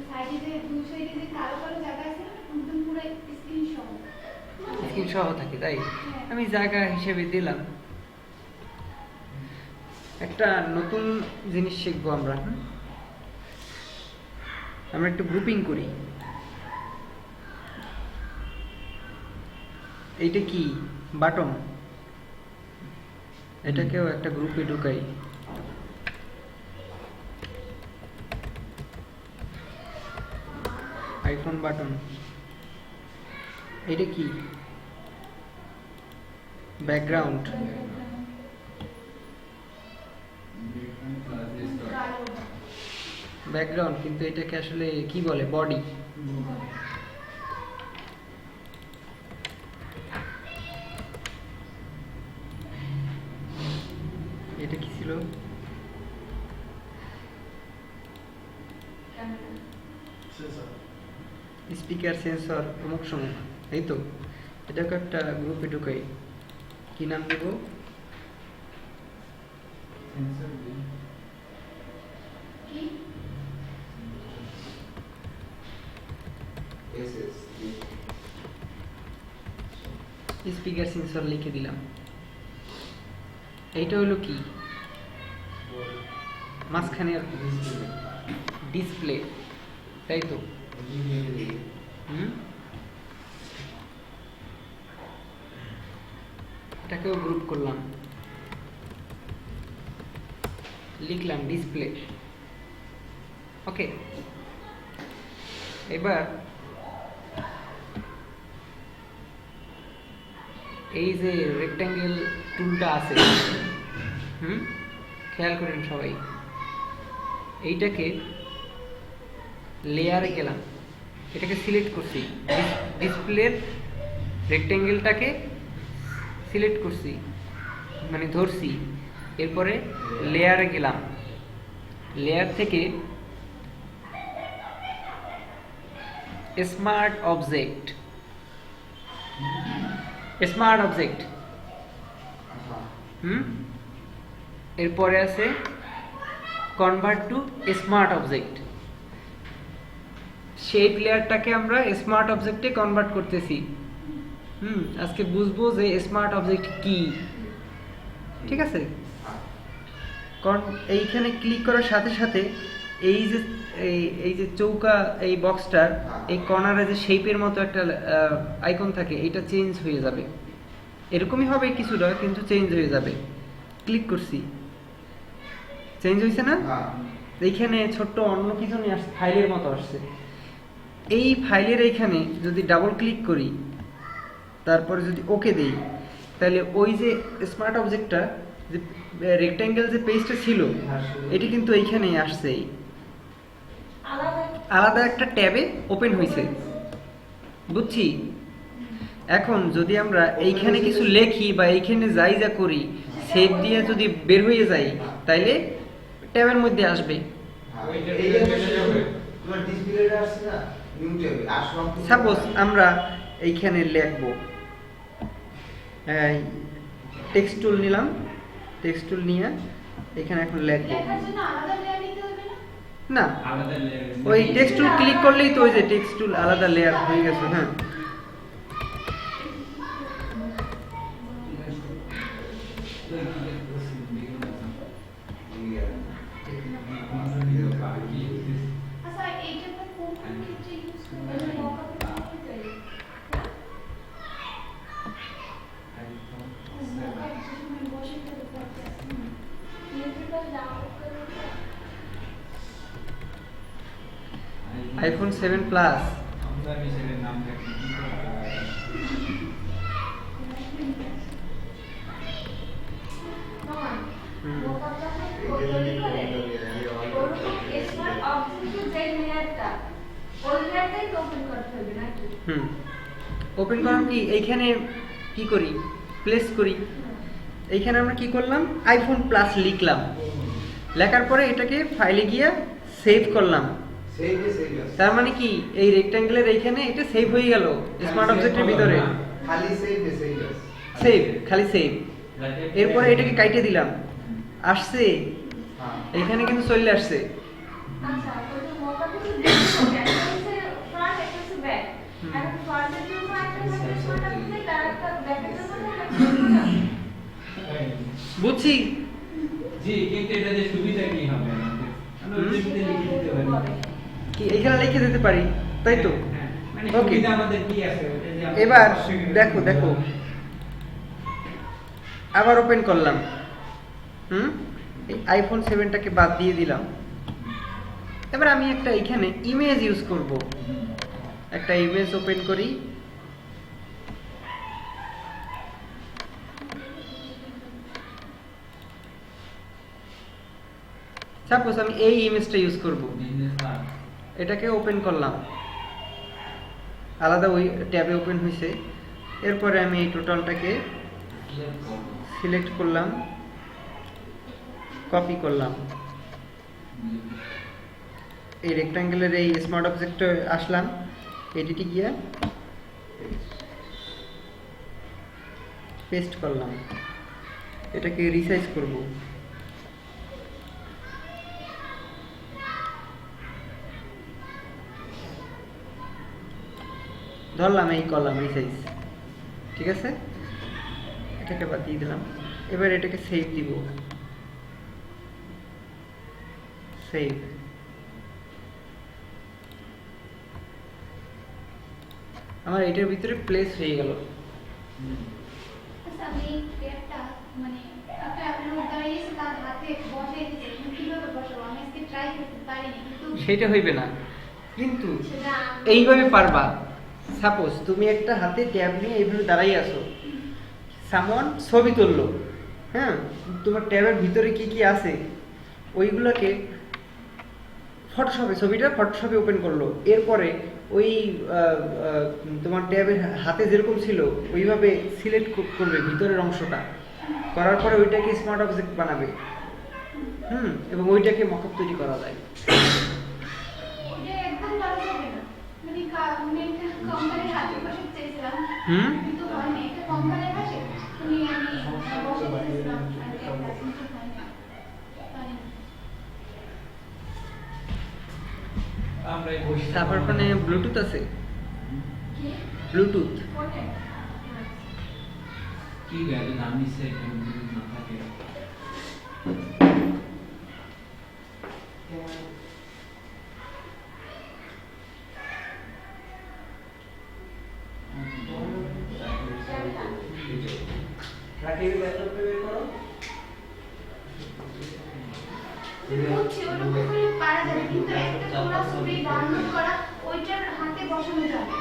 সাইডে যে দুই সাইডে যে কালো কালো জায়গা আছে না, একদম পুরো স্ক্রিন সহ। স্ক্রিন সহ থাকে, তাই আমি জায়গা হিসেবে দিলাম। একটা নতুন জিনিস শিখবো আমরা। আমরা একটু গ্রুপিং করি। এইটা কি বাটন, এটাকেও একটা গ্রুপে ঢুকাই। আইফোন বাটন, এটা কি ব্যাকগ্রাউন্ড, ব্যাকগ্রাউন্ড, কিন্তু এটাকে আসলে কি বলে, বডি। এটা কি ছিল, স্পিকার, সেন্সর, অমুক সমুক, এই তো। এটাকে একটা গ্রুপে ঢুকাই, কি নাম দেবো? সেন্সর দিন। এসএস স্পিকার সেন্সর লিখে দিলাম। এইটা হলো কি মাঝখানে ডিসপ্লে, তাই তো? এটাকেও গ্রুপ করলাম, লিখলাম ডিসপ্লে। ওকে, এবার এই যে রেক্ট্যাঙ্গেল টুলটা আছে, খেয়াল করেন সবাই, এইটাকে লেয়ারে গেলাম, এটাকে সিলেক্ট করছি, ডিসপ্লের রেক্ট্যাঙ্গেলটাকে সিলেক্ট করছি, মানে ধরছি। এরপরে লেয়ারে গেলাম, লেয়ার থেকে স্মার্ট অবজেক্ট, স্মার্ট অবজেক্ট, এরপরে আছে convert to smart object. Shape লেয়ারটাকে আমরা স্মার্ট অবজেক্টে কনভার্ট করতেছি। আজকে বুঝবো যে স্মার্ট অবজেক্ট কি, ঠিক আছে? কারণ এইখানে ক্লিক করার সাথে সাথে এই যে চৌকা, এই বক্সটার এই কর্নারে যে শেপের মতো একটা আইকন থাকে, এটা চেঞ্জ হয়ে যাবে। এরকমই হবে কিছুটা, কিন্তু চেঞ্জ হয়ে যাবে। ক্লিক করছি, চেঞ্জ হয়েছে না? এইখানে ছোট্ট অন্য কিছু নিয়ে আসছে, ফাইলের মতো আসছে। এই ফাইলের এইখানে যদি ডাবল ক্লিক করি, তারপরে যদি ওকে দেই, তাহলে ওই যে স্মার্ট অবজেক্টটা, যে রেক্ট্যাঙ্গেল যে পেজটা ছিল, এটি কিন্তু এইখানেই আসছে, আলাদা একটা ট্যাবে ওপেন হয়েছে। বুঝছি? এখন যদি আমরা এইখানে কিছু লেখি বা এইখানে যাই যা করি, সেভ দিয়ে যদি বের হয়ে যাই, তাইলে ট্যাবের মধ্যে আসবে। সাপোজ আমরা এইখানে লিখবো, টেক্সট টুল নিলাম, টেক্সট টুল নিয়ে এখানে এখন লিখবো লেখার জন্য আলাদা লেয়ার নিতে হবে না, না? আলাদা লেয়ার, ওই টেক্সট টুল ক্লিক করলেই তো ওই যে টেক্সট টুল আলাদা লেয়ার হয়ে গেছে। হ্যাঁ, আচ্ছা, এইটা কোন ক্ষেত্রে ইউজ করবে? মকআপে চাই। বসে করতে আছে। ইলেকট্রিক্যাল ডাউনলোড করে আইফোন 7 প্লাস। আমরা মিশনের নামটা কি করতে পারি? মোকাপটা তৈরি করে ওরকম স্মার্ট অবজেক্টের যে লেয়ারটা, ওই লেয়ারটাই তো ওপেন করতে হবে নাকি? ওপেন করার কি এইখানে কি করি, প্লেস করি। এইখানে আমরা কি করলাম, আইফোন প্লাস লিখলাম, লেখার পরে এটাকে ফাইলে গিয়ে সেভ করলাম। তার মানে কি এই রেক্ট্যাঙ্গেলের এইখানে এটা সেভ হয়ে গেল স্মার্ট অবজেক্টের ভিতরে। সেভ, খালি সেভ। এরপরে এটাকে কাইটে দিলাম, আসছে এইখানে কিন্তু চলে আসছে। আচ্ছা, ওই যে মোকাপটা তো দেখো, একটা হচ্ছে ফ্রন্ট, একটা হচ্ছে ব্যাক। এখন ফ্রন্টের জন্য একটা স্মার্ট অবজেক্ট, আর একটা ব্যাকের জন্য একটা। বুঝছি? জি, কিন্তু এটা যে সুবিধা কি হবে আমাদের? আমরা ওইটাতে লিখে দিতে পারি। কি এখানে লিখে দিতে পারি, তাই তো? হ্যাঁ, মানে ওকে, সুবিধা আমাদের কি আছে ওটা যে আমরা এবার দেখো দেখো আবার ওপেন করলাম। এই আইফোন 7টাকে বাদ দিয়ে দিলাম। এবার আমি একটা এখানে ইমেজ ইউজ করব, একটা ইমেজ ওপেন করি। সাপোজ আমি এই ইমেজটা ইউজ করব, এটাকে ওপেন করলাম, আলাদা ওই ট্যাবে ওপেন হয়েছে। এরপরে আমি এই টোটালটাকে সিলেক্ট করলাম, কপি করলাম, এই রেক্ট্যাঙ্গেলের এই স্মার্ট অবজেক্টে আসলাম, এডিটে গিয়ে পেস্ট করলাম, এটাকে রিসাইজ করব। ধরলাম এই কলাম এই সাইজ, ঠিক আছে, এটাকে বাদ দিয়ে দিলাম। এবার এটাকে সেভ দিব, সেভ। আমার এটার ভিতরে প্লেস হয়ে গেল। আচ্ছা, আমি এই ট্যাপটা মানে একটা আপনার দাঁড়িয়েছে তার হাতে বসাই দিতে কিভাবে বসাবো? আমি আজকে ট্রাই করতে পারিনি, কিন্তু সেটা হইবে না, কিন্তু সেটা এইভাবে পারবা। সাপোজ তুমি একটা হাতে ট্যাব নিয়ে এইভাবে দাঁড়াই আছো, সামওয়ান ছবি তুললো, হ্যাঁ, তোমার ট্যাবের ভিতরে কি কি আছে ওইগুলোকে ফটোশপে, ছবিটা ফটোশপে ওপেন করলো, এরপরে ওই তোমার ট্যাবের হাতে যেরকম ছিল ওইভাবে সিলেক্ট করবে ভিতরের অংশটা, করার পরে ওইটাকে স্মার্ট অবজেক্ট বানাবে, এবং ওইটাকে মকআপ তৈরি করা যায়। এটা একদম ভালো হবে না। মানে মানে একটা কোম্পানির হাতে বসে চেয়েছিলাম, কিন্তু হয়নি। একটা কোম্পানির পাশে তুমি আমি বসে দিয়েছিলাম আর একটা কিন্তু হয়নি, পারিনি। আমরা এই বসে তারপর ওখানে ব্লুটুথ আছে, কি? ব্লুটুথ। কোনটা? কি গাড়ি নাম নিছে না থাকে। হচ্ছে ওরকম করে পারা যাবে, কিন্তু একটা পুরো ছবি ডাউনলোড করা ওইটার হাতে বসানো যাবে,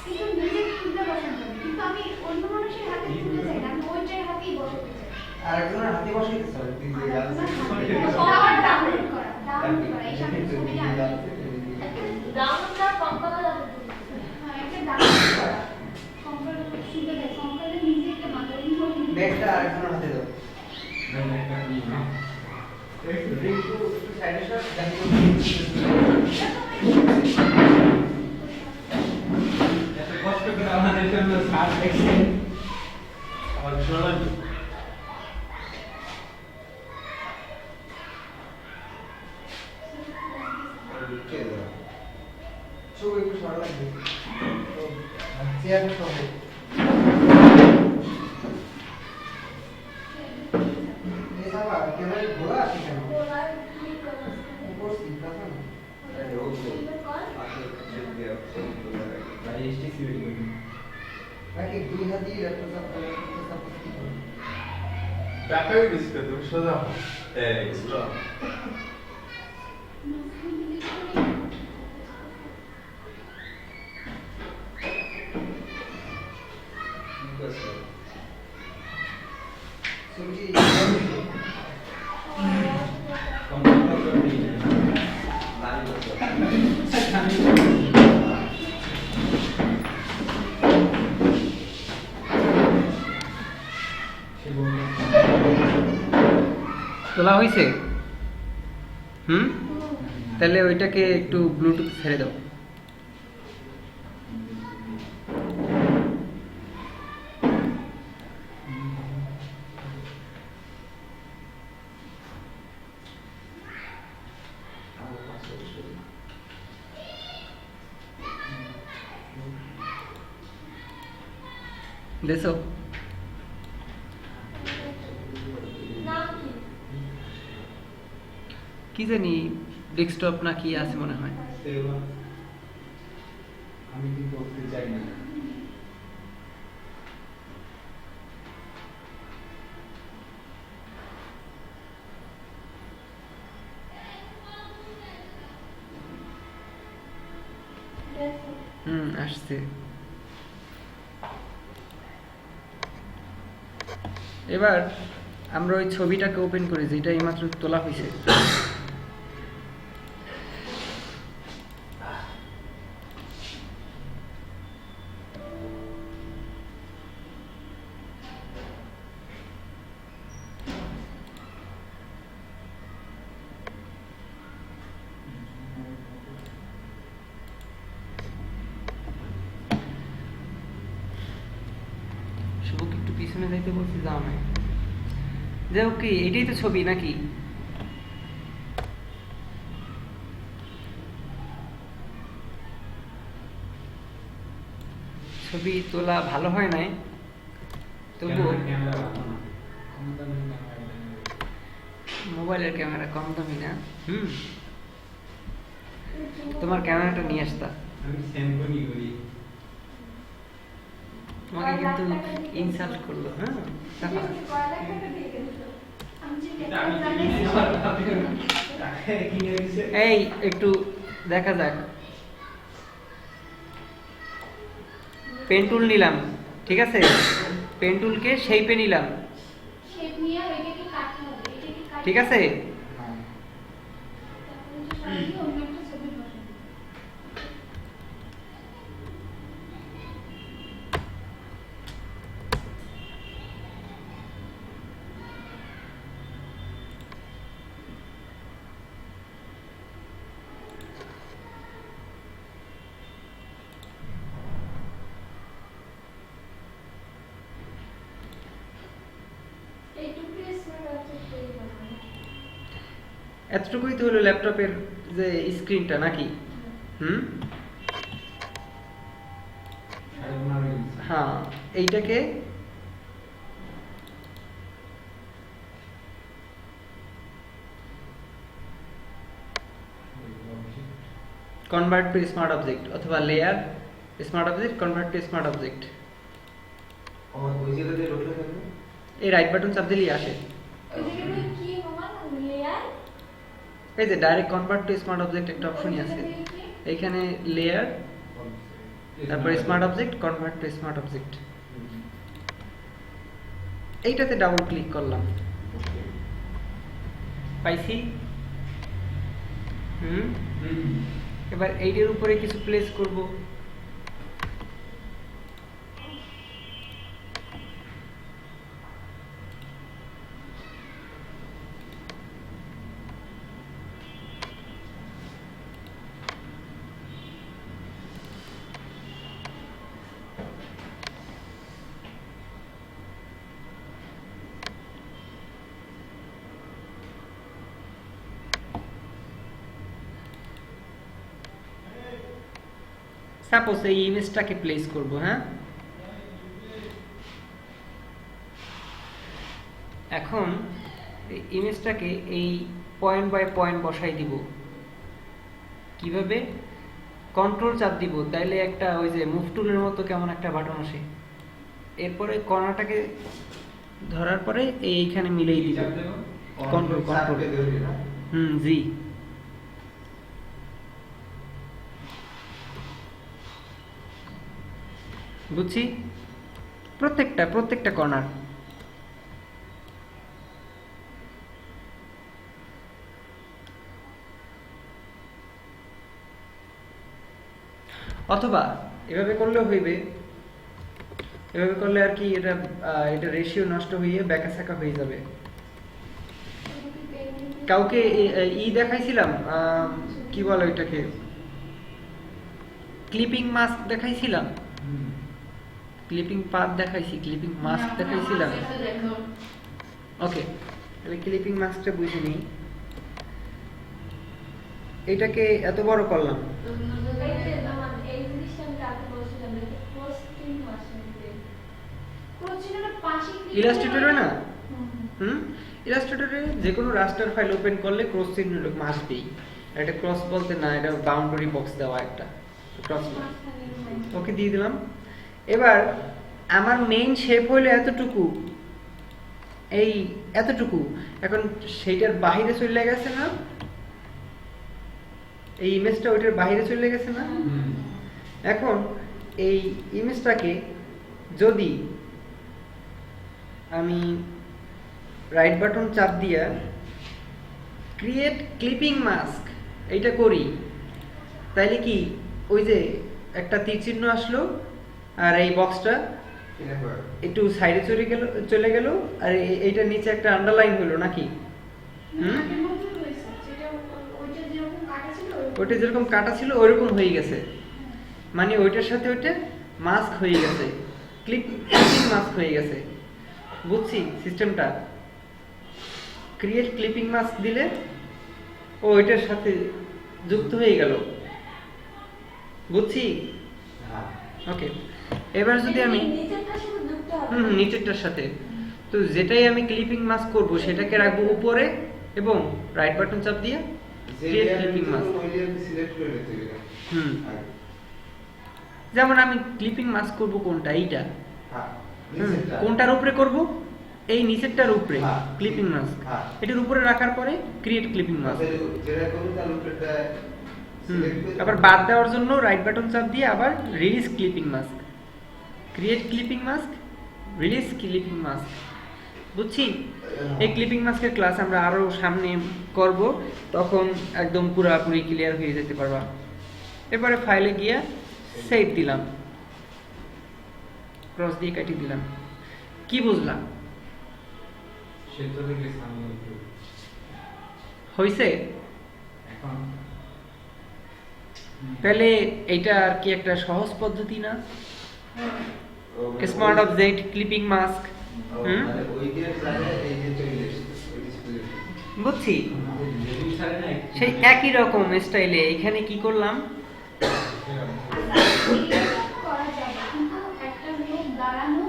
কিন্তু নিজে খুলতে বসানো যাবে। কিন্তু আমি অন্য মানুষের হাতে তুলতে চাই না, আমি ওইটার হাতেই বসাতে চাই। আরেকজনের হাতে বসাইতে চাও তুই যে আবার ডাউনলোড করা এই সামনে ছবিটা ডাউনলোড করা কম্পাইলার যাবে। হ্যাঁ, একটা ডাউনলোড করা কম্পিউটার সুবিধা দেয়, কম্পিউটারে নিজে একটা মাদারিং করে ব্যাগটা আরেকজনের হাতে দাও। একটু সাইডে সর, এত কষ্ট করে আমাদের জন্য সার দেখছে আমার চলার কে দাও ছবি একটু সরা লাগবে, চেয়ারটা সহ এই সাবা ক্যামেরা ঘোরা আছে কেন? ওরাই কি করছে? উপর সিট আছে না? ভাই এসটিসি বের করি নাকি দুই হাত দিয়ে ল্যাপটপ কি করে? টাকাই দিচ্ছে তুমি সোজা এক্সট্রা ছবি কম্পিউটার দিয়ে তোলা হয়েছে? তাহলে ওইটাকে একটু ব্লুটুথ ছেড়ে দাও। দেখো নাম কি? কি জানি ডেস্কটপ না কি আছে মনে হয়। আমি কিন্তু করতে চাই না। আসছে। এবার আমরা ওই ছবিটাকে ওপেন করি যেটা এইমাত্র তোলা হয়েছে। শুভকে একটু পিছনে যাইতে বলছি, যাও না। যাই হোক, কি এটাই তো ছবি নাকি? ছবি তোলা ভালো হয় নাই, তবুও ক্যামেরা ভালো না, কম দামের ক্যামেরা মোবাইলের ক্যামেরা কম দামি না। তোমার ক্যামেরাটা নিয়ে আসতা। আমি স্যামসংই করি। তোমাকে কিন্তু ইনসাল্ট করলো। হ্যাঁ দেখো। আমি যে আমি জানাইছি টাকা কিনে দিছে। এই একটু দেখা যাক। পেন টুল নিলাম, ঠিক আছে, পেন টুলকে শেপে নিলাম, শেপ নিয়ে এটাকে কাটতে হবে, এটাকে কাটতে ঠিক আছে। হ্যাঁ। তারপরে যে সরিয়ে অন্য একটা ছবি বসাবো। এইটুকু স্মার্ট অবজেক্ট তৈরি করা হয়। এতটুকুই তো হলো ল্যাপটপের যে স্ক্রিনটা নাকি? হুম, 15.5 ইঞ্চি। হ্যাঁ, এইটাকে কনভার্ট টু স্মার্ট অবজেক্ট অথবা layer smart object convert to smart object. ওই জায়গাতে রোটে থাকবে। এই রাইট বাটন চাপ দিলেই আসে। ওই জায়গাটা কি মামা লেয়ার? এই যে direct convert to smart object একটা অপশনই আছে এইখানে, লেয়ার তারপর smart object convert to smart object. এইটাতে ডাবল ক্লিক করলাম, পাইছি। হুম, এবার এইটার উপরে কিছু প্লেস করব। সাপোজ এই ইমেজটাকে প্লেস করব। হ্যাঁ, এখন এই ইমেজটাকে এই পয়েন্ট বাই পয়েন্ট বসাই দিব। কিভাবে? কন্ট্রোল চাপ দিব, তাইলে একটা ওই যে মুভ টুলের মতো কেমন একটা বাটন আসে। এরপরে কর্নারটাকে ধরার পরে এইখানে মিলেই দিব। কন্ট্রোল কন্ট্রোল, জি। বুঝছি, প্রত্যেকটা কর্নার। অথবা এভাবে করলেও হইবে, এভাবে করলে আর কি এটা রেশিও নষ্ট হয়ে ব্যাকা স্যাকা হয়ে যাবে। কাউকে দেখাইছিলাম, কি বলে ওইটাকে, ক্লিপিং মাস্ক দেখাইছিলাম, ক্লিপিং পাথ দেখাইছি, ক্লিপিং মাস্ক দেখাইছিলাম। ওকে, তাহলে ক্লিপিং মাস্কটা বুঝে নিই। এটাকে এত বড় করলাম, এই যে মামা এই জিনিসটা আমি কাকে বলছিলাম এটা পোস্টিং আসলে কোচিনের পাশে click ইলাস্ট্রেটরে না। হুম। ইলাস্ট্রেটরে যে কোনো রাস্টার ফাইল ওপেন করলে ক্রস চিহ্ন আসবেই। এটা ক্রস বলতে না, এটা বাউন্ডারি বক্স দেওয়া একটা ক্রস। ওকে দিয়ে দিলাম। এবার আমার মেইন শেপ হইলো এতটুকু, এই এতটুকু। এখন সেইটার বাহিরে চলে গেছে না, এই ইমেজটা ওইটার বাহিরে চলে গেছে না। এখন এই ইমেজটাকে যদি আমি রাইট বাটন চাপ দিয়া ক্রিয়েট ক্লিপিং মাস্ক এইটা করি, তাইলে কি ওই যে একটা তীর চিহ্ন আসলো আর এই বক্সটা একটু সাইডে চলে গেল আর এইটার নিচে একটা আন্ডারলাইন হলো নাকি? হুম, আগের মতোই হয়েছে, যেটা ওইটা যেরকম কাটা ছিল ওইটা যেরকম কাটা ছিল ওইরকম হয়ে গেছে, মানে ওইটার সাথে ওইটা মাস্ক হয়ে গেছে, ক্লিপিং মাস্ক হয়ে গেছে। বুঝছি সিস্টেমটা। ক্রিয়েট ক্লিপিং মাস্ক দিলে ও ওইটার সাথে যুক্ত হয়ে গেল। বুঝছি। ওকে, এবার যদি আমি নিচেরটা শুধু যুক্ত হবে নিচেরটার সাথে, তো যেটাই আমি ক্লিপিং মাস্ক করব সেটাকে রাখবো উপরে এবং রাইট বাটন চাপ দিয়ে ক্রিয়েট ক্লিপিং মাস্ক। সিলেক্ট করে নিতে হবে। হুম, যেমন আমি ক্লিপিং মাস্ক করব কোনটা, এইটা। হ্যাঁ, হুম, নিচেরটা। কোনটার উপরে করব? এই নিচেরটার উপরে হ্যাঁ। Clipping mask. হ্যাঁ। এটার উপরে রাখার পরে ক্রিয়েট ক্লিপিং মাস্ক। যেটা করব তার উপরেটা হুম, সিলেক্ট করে আবার বাদ দেওয়ার জন্য রাইট বাটন চাপ দিয়ে আবার release clipping mask, create clipping mask, release clipping mask. বুঝছি? এই ক্লিপিং মাস্কের ক্লাস আমরা আরো সামনে করব, তখন একদম পুরোপুরি ক্লিয়ার হয়ে যেতে পারবা। এবারে ফাইলে গিয়ে সেভ দিলাম, ক্রস দিয়ে কাটিয়ে দিলাম। কি বুঝলাম? সে তো দেখেছি আমি একটু। হইছে? এখন তাহলে এইটা আর কি একটা সহজ পদ্ধতি না? ও, স্মার্ট অবজেক্ট ক্লিপিং মাস্ক। হুম, মানে ওই দিয়ে জায়গায় এই যে চলে এসেছে ওই ডিসপ্লে। বুঝছি। আমাদের লেডিস ছাড়ে না একটু- সেই একই রকম স্টাইলে এখানে কি করলাম, এইরকম করা যাবে, কিন্তু একটা লোক দাঁড়ানো,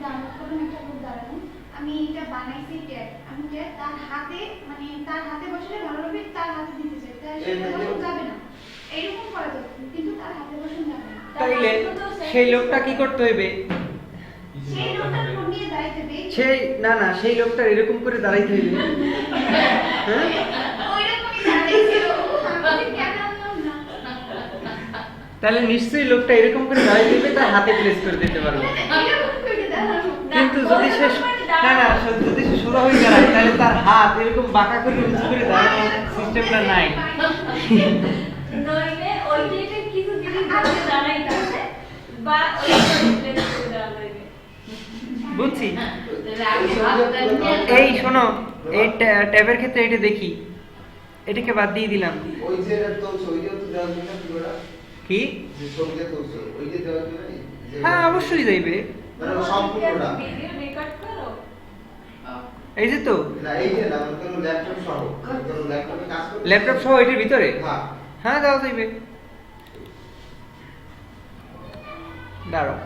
ডাউনলোড করুন একটা লোক দাঁড়ানো, আমি এটা বানাইছি ট্যাগ, আমি ট্যাগ তার হাতে, মানে তার হাতে বসলে ভালো হবে, তার হাতে দিতে চাই, তাই সেটা বসানো যাবে না, এইরকম করা যাবে, কিন্তু তার হাতে বসানো যাবে না। তাইলে সেই লোকটা কি করতে হইবে? কিছু সেই বলতে লোকটার হবে। ফোন নিয়ে দাঁড়াইতে দেই, সেই না সেই লোকটা এরকম করে দাঁড়াইতে হইবে। হ্যাঁ, ওইরকমই দাঁড়াইছিল, আমি কেন আনলাম না? তাহলে নিশ্চয়ই লোকটা এরকম করে দাঁড়াইতে হইবে, তার হাতে প্লেস করে দিতে পারবো। এরকম করে দাঁড়ানো। কিন্তু যদি সে যদি সে সোজা হয়ে দাঁড়ায়, তাহলে তার হাত এরকম বাঁকা করে উঁচু করে দাঁড়ানোর সিস্টেমটা নাই। নইলে ওইটাতে কিছু জিনিস বসে দাঁড়াইতে হবে বা ওইটা রিপ্লেস করে দেওয়া লাগবে। বুঝছি। তাহলে আগে হাতটা নিয়ে এই শোনো, এই ট্যাবের ক্ষেত্রে এটা দেখি, এটাকে বাদ দিয়ে দিলাম। ওই যে এটা তো ওই যে তো দেওয়া যাবে না পুরোটা, কি? যে সঙ্গে তো ওই যে দেওয়া যাবে না, যে- হ্যাঁ, অবশ্যই যাইবে। মানে ও সম্পূর্ণটা। ভিডিও রেকর্ড করো। এই যে তো না এই যে না মানে কোনো ল্যাপটপ সহ, কোনো ল্যাপটপে কাজ করতে ল্যাপটপ সহ এটার ভিতরে, হ্যাঁ হ্যাঁ যাওয়া যাইবে। দাঁড়াও,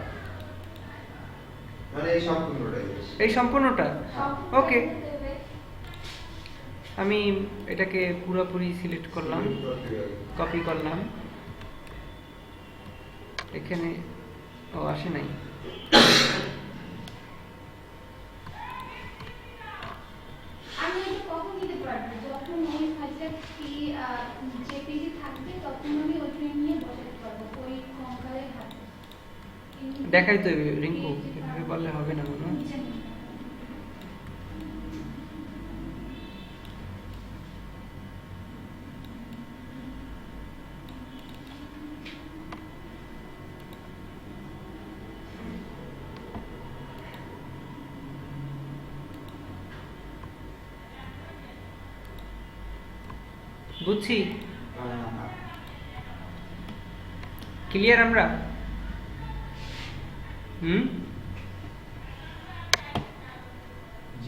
মানে এই সম্পূর্ণটাই। এই সম্পূর্ণটা ওকে। দেবে। আমি এটাকে পুরোপুরি সিলেক্ট করলাম, কপি করলাম, এখানে ও আসে নাই। আমি এটা কখন নিতে পারবো? যখন ওই ফাইলটা জেপিজি থাকবে তখন আমি ওইটা নিয়ে বসাতে পারবো ওই কঙ্কালের হাতে। দেখাই তো রিঙ্কু, এভাবে বললে হবে না মনে হয়। নিচে নিয়ে। বুঝছি, ক্লিয়ার আমরা?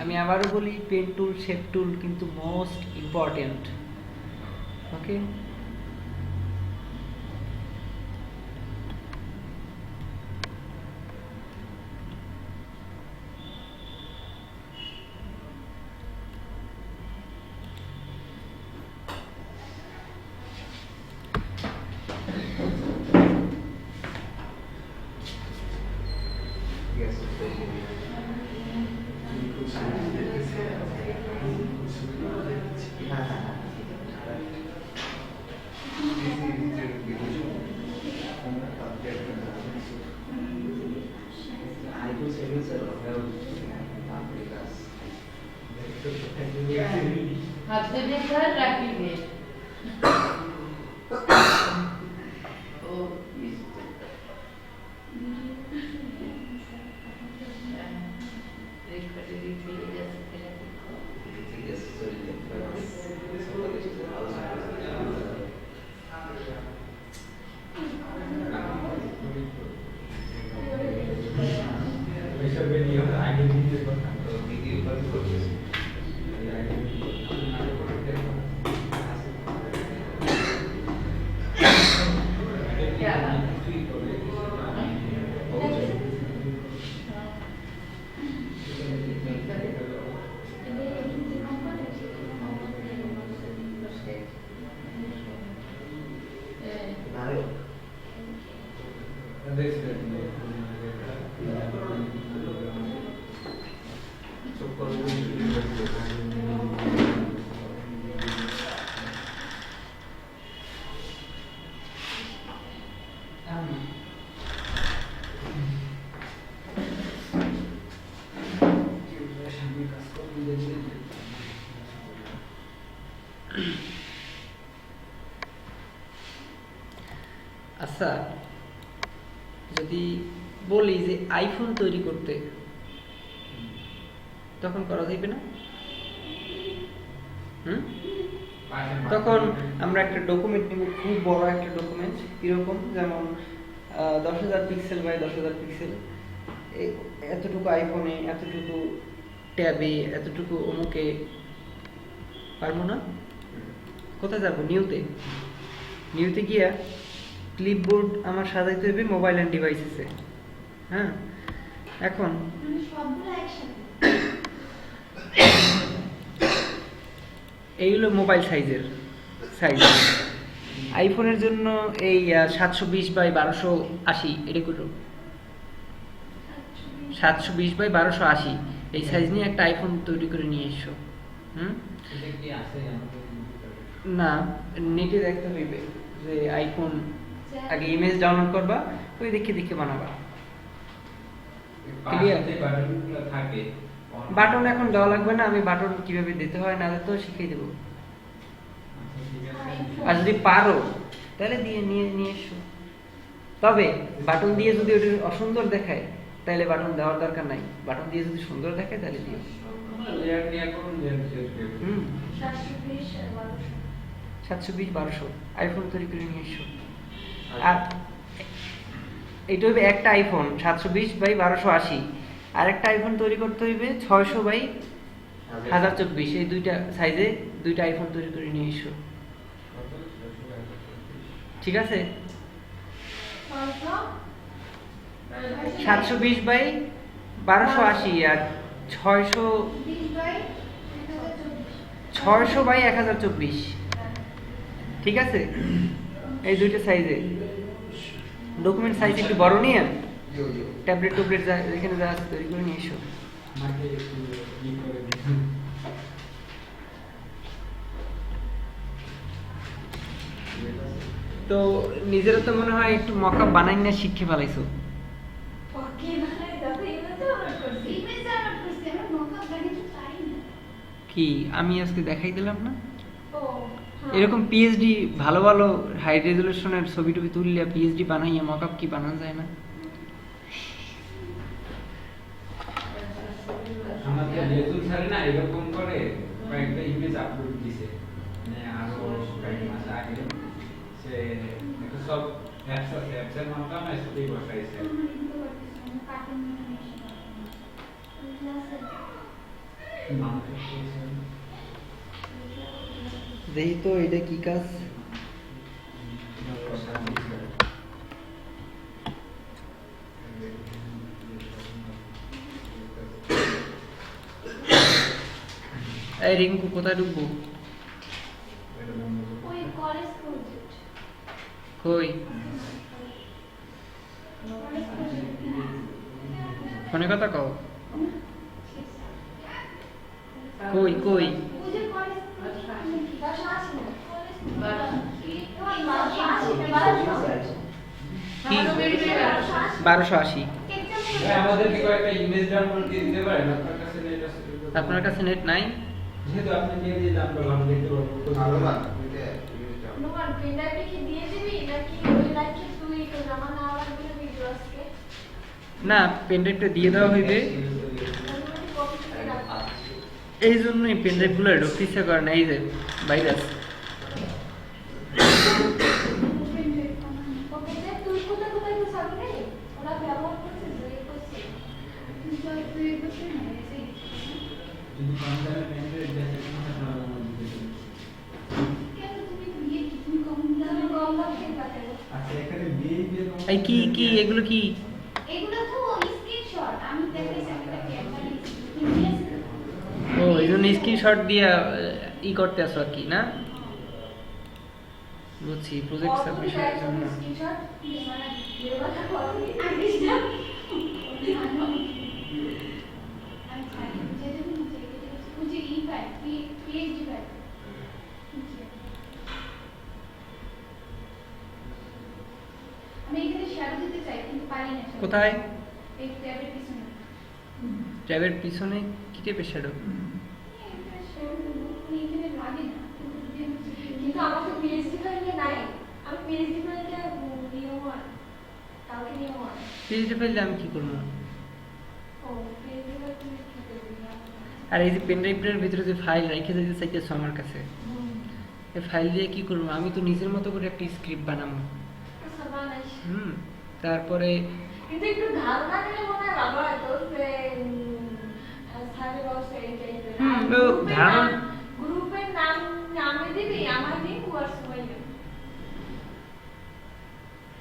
আমি আবারও বলি, পেন টুল, শেপ টুল কিন্তু মোস্ট ইম্পর্টেন্ট। ওকে, Yes, হ্যাঁ হ্যাঁ हाथ में घर रखी है ओ एक कटोरी के लिए जैसे ওইসব ভিডিও আগে দিতে পারতাম। ভিডিও কল করতেছি क्या আচ্ছা, যদি বলি যে আইফোন তৈরি করতে, তখন করা যাবে না? তখন আমরা একটা ডকুমেন্ট নিব, খুব বড় একটা ডকুমেন্ট, এরকম যেমন 10,000 পিক্সেল বাই 10,000 পিক্সেল, এতটুকু আইফোনে, এতটুকু ট্যাবে, এতটুকু অমুকে, পারবো না? কোথায় যাবো? নিউতে গিয়া ক্লিপবোর্ড আমার সাজাইতে হবে মোবাইল অ্যান্ড ডিভাইসেসে। হ্যাঁ, এখন মানে সবগুলো একসাথে। এইগুলো মোবাইল সাইজের সাইজ। আইফোনের জন্য এই 720 বাই 1280, এটা কত? 720 বাই 1280 এই সাইজ নিয়ে একটা আইফোন তৈরি করে নিয়ে এসো। না, নেটে দেখতে হইবে যে আইফোন, আগে ইমেজ ডাউনলোড করবা, ওই দেখে বানাবা। ক্লিয়ার? বাটন এখন দেওয়া লাগবে না, আমি বাটন কিভাবে দিতে হয় না দিতে হয় শিখিয়ে দেবো। আর যদি পারো তাহলে দিয়ে নিয়ে এসো। তবে বাটন দিয়ে যদি ওটা অসুন্দর দেখায় তাহলে বাটন দেওয়ার দরকার নাই, বাটন দিয়ে যদি সুন্দর দেখায় তাহলে দিও। 720-1200 আইফোন তৈরি করে নিয়ে এসো। আর এটা হইবে একটা আইফোন 720 বাই 1280, আর একটা আইফোন তৈরি করতে হইবে 600 বাই 1024, এই দুইটা সাইজে দুইটা আইফোন তৈরি করে নিয়ে এসো। ঠিক আছে? 720 বাই 1280 আর 600 বাই 1024। ঠিক আছে? এই দুইটা সাইজে ডকুমেন্ট সাইজ একটু বড় নিয়ে ট্যাবলেট এখানে যা আছে তৈরি করে নিয়ে এসো। তো নিজেরা তো মনে হয় একটু মকআপ বানাই না শিখে ফেলাইছো। কি আমি আজকে দেখাই দিলাম না? এরকম পিএইচডি ভালো ভালো হাই রেজুলেশনের ছবি টবি তুললে পিএইচডি বানাইয়া মকআপ কি বানানো যায় না? আমাদের রেজুল স্যার না এরকম করে কয়েকটা ইমেজ আপলোড দিছে, মানে আরো কয়েক মাস আগে সে একটা সব অ্যাপসের মাধ্যমে না স্টোরি বসাইছে। দেখি তো এটা কি কাজ। এই রিঙ্কু কোথায় ঢুকবো? ওই কলেজ প্রজেক্ট। কই? ফোনে কথা কও। কই? ওই যে কলেজ কি 1280? আমাদের কি কয়েকটা ইমেজ ডাউনলোড দিয়ে দিতে পারেন? আপনার কাছে নেট আছে? আপনার কাছে নেট নাই? যেহেতু আপনি দিয়ে দিলে আমরা ভালো দেখতে পারবো। ভালো না নোমান পেনড্রাইভে কি দিয়ে দিবি নাকি ওই রাখি তুই তো জমা না হওয়ার জন্য ভিডিও আজকে না, পেনড্রাইভটা দিয়ে দেওয়া হইবে। এই জন্যই পেনড্রাইভগুলো ঢুকতে ইচ্ছা করে না, এই যে ভাইরাস। ওকে যে তুই কোথায় কোথায় তো সামনে ওরা ব্যবহার করছে জয় করছে যদি কম দামে পেনড্রাইভ দেয় তাহলে আমরা দিতে পারি। তুমি কম দাম থেকে পাঠাবো আচ্ছা, এখানে দিয়ে দিয়ে এই কি এগুলো কি? এগুলো তো স্ক্রিনশট আমি দেখাইছি একটা ক্যামেরা ও, এই জন্য স্ক্রিনশট দিয়ে ই করতে আসো আর কি না? বুঝছি, প্রজেক্ট সাবমিশনের জন্য। স্ক্রিনশট ये वाला कौन है আচ্ছা, যেটা নিচে মুঝে ই ফাইল পিএইচডি ফাইল আমি এখানে শ্যাডো দিতে চাই কিন্তু পারি না shadow। কোথায়? এই ট্যাবের পিছনে ট্যাবের পিছনে কি টাইপের শ্যাডো? এটা শ্যাডো এখানে লাগে না কিন্তু যদি আমি কিন্তু আমার তো পিএইচডি ফাইলে নাই আমি পিএইচডি ফাইলটা নিয়ে হয় কালকে নিয়ে হয় পিএইচডি ফাইলে আমি কি করবো? ও পিএইচডি ফাইল তুমি কি করবে আর এই যে পেন ড্রাইভের ভিতরে যে ফাইল রেখে দিতে চাইতেছো আমার কাছে, এই ফাইল দিয়ে কি করবো? আমি তো নিজের মতো করে একটা স্ক্রিপ্ট বানাবো। আচ্ছা বানাইস তারপরে কিন্তু একটু ধারণা নিলে মনে হয় ভালো হতো যে স্থানীয় ব্যবস্থা এই টাইপের গ্রুপের নাম নামে দিবি আমার দিন হোয়াটসঅ্যাপে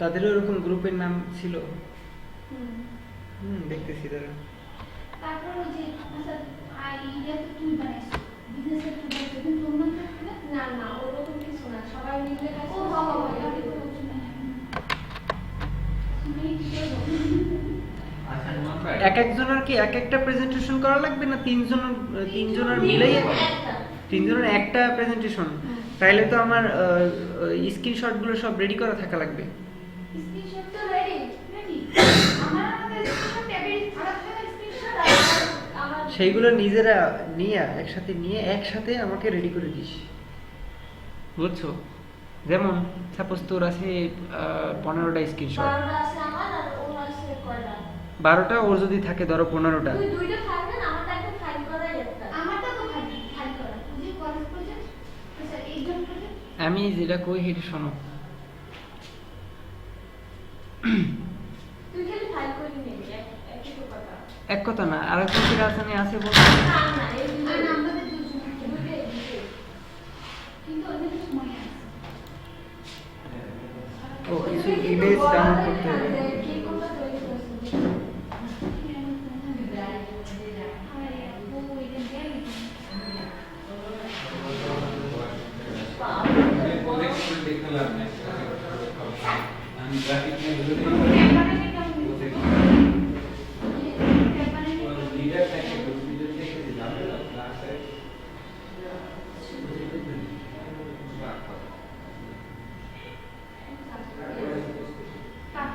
তাদেরও এরকম গ্রুপের নাম ছিল। দেখতেছি তারা। তারপর ওই যে আচ্ছা আইডিয়া তো তুমি বানাইছো বিজনেসের তুমি বানাইছো কিন্তু তোমার তো না না ওরকম কিছু না সবাই মিলে কাজ ও বাবা এটা তো তুমি কি করবে আচ্ছা নোমান ভাই এক একজনের কি এক একটা প্রেজেন্টেশন করা লাগবে না তিনজনের মিলেই তিনজনের একটা প্রেজেন্টেশন? তাইলে তো আমার স্ক্রিনশট গুলো সব রেডি করা থাকা লাগবে। স্ক্রিনশট তো রেডি আমার হাতে স্ক্রিনশট ট্যাবে আলাদা স্ক্রিনশট আমার সেইগুলো নিজেরা নিয়ে একসাথে আমাকে রেডি করে দিস, বুঝছো? যেমন সাপোজ তোর আছে 15টা স্ক্রিনশট, 12টা আছে আমার আর ওর আছে কয়টা 12টা, ওর যদি থাকে ধরো 15টা। তুই দুইটা থাকবেন আমারটা একটা ফাইল করাই একটা আমারটা তো ফাইল করা বুঝি কলেজ প্রজেক্ট আচ্ছা এইজন প্রজেক্ট আমি যেটা কই সেটা শোনো। তুই খালি ফাইল করে নিবি একই তো কথা এক কথা না, আর একজন যেটা আছে বলতে না না এই আর দুইটা আমাদের দুজনের দুইটাই কিন্তু অনেক সময় আছে ও কিছু ইমেজ ডাউনলোড করতে হবে। কি করতে তৈরি করছিস অনেক ফুল দেখলাম না আমি গ্রাফিক নিয়ে লিডার থেকে দিলাম ক্লাসে তারপর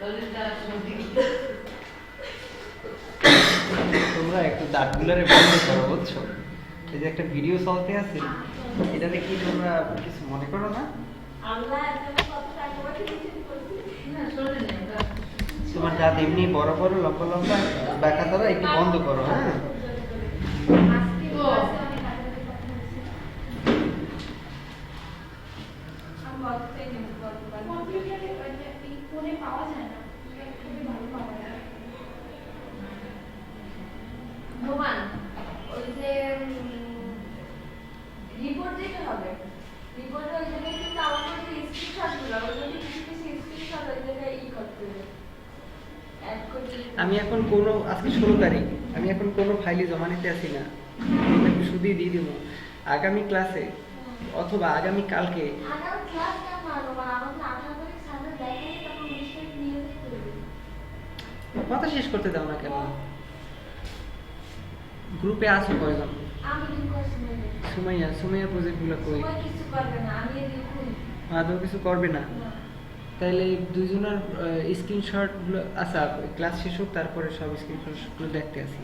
শরীরটা সত্যি তোমরা একটু দাঁতগুলারে বন্ধ করো, বুঝছো? এই যে একটা ভিডিও চলতে আছে, এটাতে কি তোমরা কিছু মনে করো না? আল্লাহ একজন কত টাকা পয়সা দিয়েছেন বলছি। না শরীর নেই ওটা। তোমার দাঁত এমনি বড় বড় লম্বা লম্বা বাঁকা তারা একটু বন্ধ করো, হ্যাঁ? আজকে ক্লাসে অনেক আলাদা কথা হয়েছে। আমি বলতেই নেব গতবার। কম্পিউটারে ওই যে এই ফোনে পাওয়া যায় না, এটা খুবই ভালো পাওয়া যায়। নোমান ওই যে রিপোর্ট দিতে হবে। রিপোর্টে ওই জায়গায় কিন্তু আমার কাছে স্ক্রিনশটগুলো ওই যদি কিছু কিছু স্ক্রিনশট ওই জায়গায় করতে হবে। অ্যাড করে দিতে আমি এখন কোনো, আজকে 16 তারিখ, আমি এখন কোনো ফাইলে জমা নিতে আসি না, আমি শুধুই দিয়ে দেবো আগামী ক্লাসে অথবা আগামী কালকে। আগামী ক্লাস কেমন আনো বা আমাদের 18 তারিখ সামনে দেখাই তখন 19 তারিখ নিয়ে যেতে হবে। কথা শেষ করতে দাও না কেন? গ্রুপে আছো কয়জন? আমি দিন করে শুনে নেব। সুমাইয়া প্রজেক্টগুলো কই? সময় কিছু করবে না, আমি এদিকে খুলি। আদৌ কিছু করবে না? না। তাইলে এই দুজনের স্ক্রিনশটগুলো, আচ্ছা ক্লাস শেষ হোক তারপরে সব স্ক্রিনশটগুলো দেখতে আসি।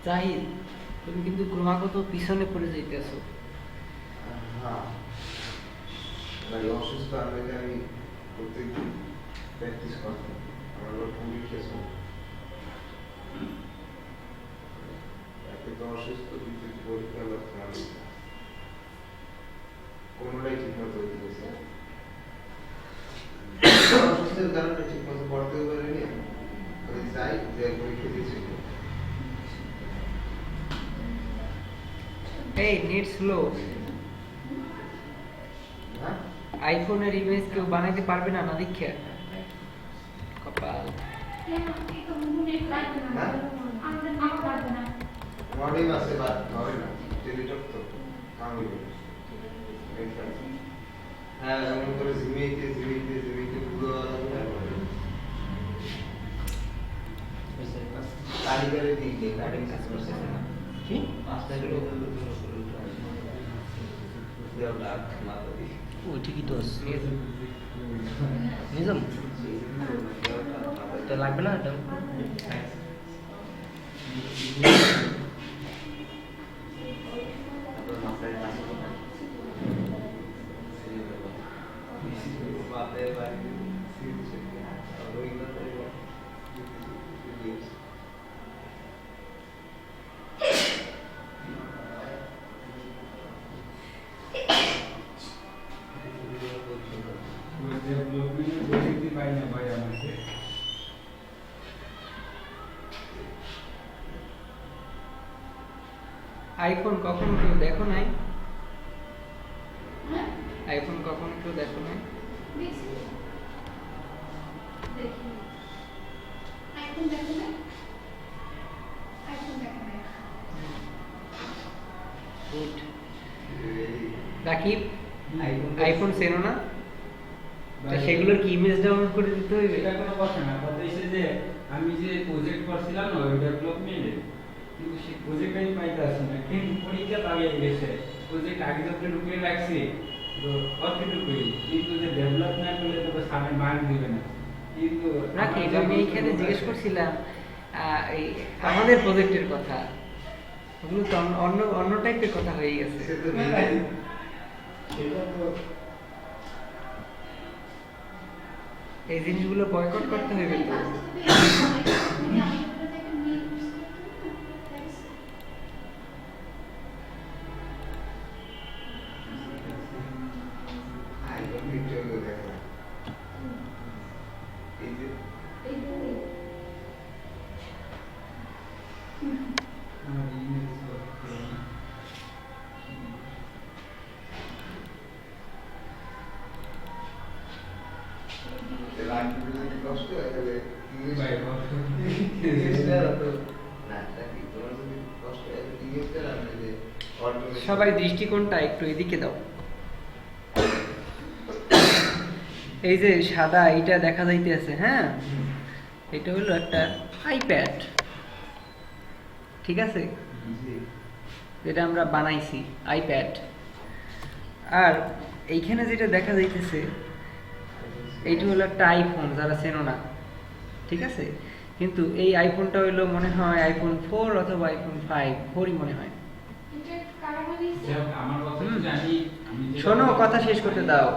জাহিদ, তুমি কিন্তু ক্রমাগত পিছনে পড়ে যাইতেছো। হ্যাঁ, ভাই অসুস্থ আমি প্রত্যেকদিন প্র্যাকটিস করতাম। আমার পুরী খেয়েছে একে তো অসুস্থ, কিন্তু পরীক্ষা করতাম আমি কোনোটাই ঠিক মতো হইতে গেছে। অসুস্থের কারণে ঠিক মতো পড়তেও পারিনি। আমি চাই যে পরীক্ষা দিয়েছি। এই নেট স্লো, হ্যাঁ, আইফোনের ইমেজ কেউ বানাইতে পারবে না, না দেখে কপাল। কেন এই তো মনে লাগবে না, আমাদের নাম লাগবে না। মডেল আছে বা ধরে না, টেলিটক তো আমি হ্যাঁ, এমন করে ঝিমিয়ে পুরো কারিগরের দিক দিয়ে কাটিং কাজ করছে না কি? ও ঠিকই তো আছে। নিজাম তো লাগবে না এটা? আইফোন কখনো কেউ দেখো নাই? আইফোন কখন কেউ দেখো না? দেখছি দেখি আইফোন দেখো না আইফোন দেখো না গুড। রাকিব আইফোন চেনো না? তা সেগুলোর কি ইমেজ ডাউনলোড করে দিতে হইবে? এটা কোনো কথা না, কথা হচ্ছে যে আমি যে প্রজেক্ট করছিলাম না ওই ডেভেলপমেন্টে, কিন্তু সেই প্রজেক্ট আমি পাইতে আসি না, কিন্তু পরীক্ষা তো আগে গেছে, প্রজেক্ট আগে তো ঢুকিয়ে রাখছি, তো অতটুকুই, কিন্তু যে ডেভেলপ না করলে তো সামনে মার্ক দিবে না। কিন্তু রাকিব আমি এইখানে জিজ্ঞেস করছিলাম এই আমাদের প্রজেক্টের কথা, ওগুলো তো অন্য অন্য টাইপের কথা হয়ে গেছে। সে তো না, নেই। না, সেটা তো এই জিনিসগুলো বয়কট করতে হইবে তো। আইফোন ভিডিও দেখো এই যে এই জন্যই। আমার ইমেজ করতে রাখতে যদি কষ্ট হয় তাহলে ইংলিশ ভাই, কষ্ট। ইংলিশটা তো না রাখি তোমার যদি কষ্ট হয় তাহলে ইংলিশটা রাখবে যে অটোমেটিক সবাই দৃষ্টিকোণটা একটু এদিকে দাও। এই যে সাদা এইটা দেখা যাইতেছে, হ্যাঁ, এটা হলো একটা আইপ্যাড, ঠিক আছে, জি যেটা আমরা বানাইছি আইপ্যাড। আর এইখানে যেটা দেখা যাইতেছে এইটা হলো একটা আইফোন, যারা চেনো না, ঠিক আছে, কিন্তু এই আইফোনটা হইলো মনে হয় আইফোন 4 অথবা আইফোন 5, 4ই মনে হয়। এটা কারা বানিয়েছে? যাই হোক, আমার কথা তো জানি, আমি যেটা শোনো, বলছি- কথা শেষ করতে দাও।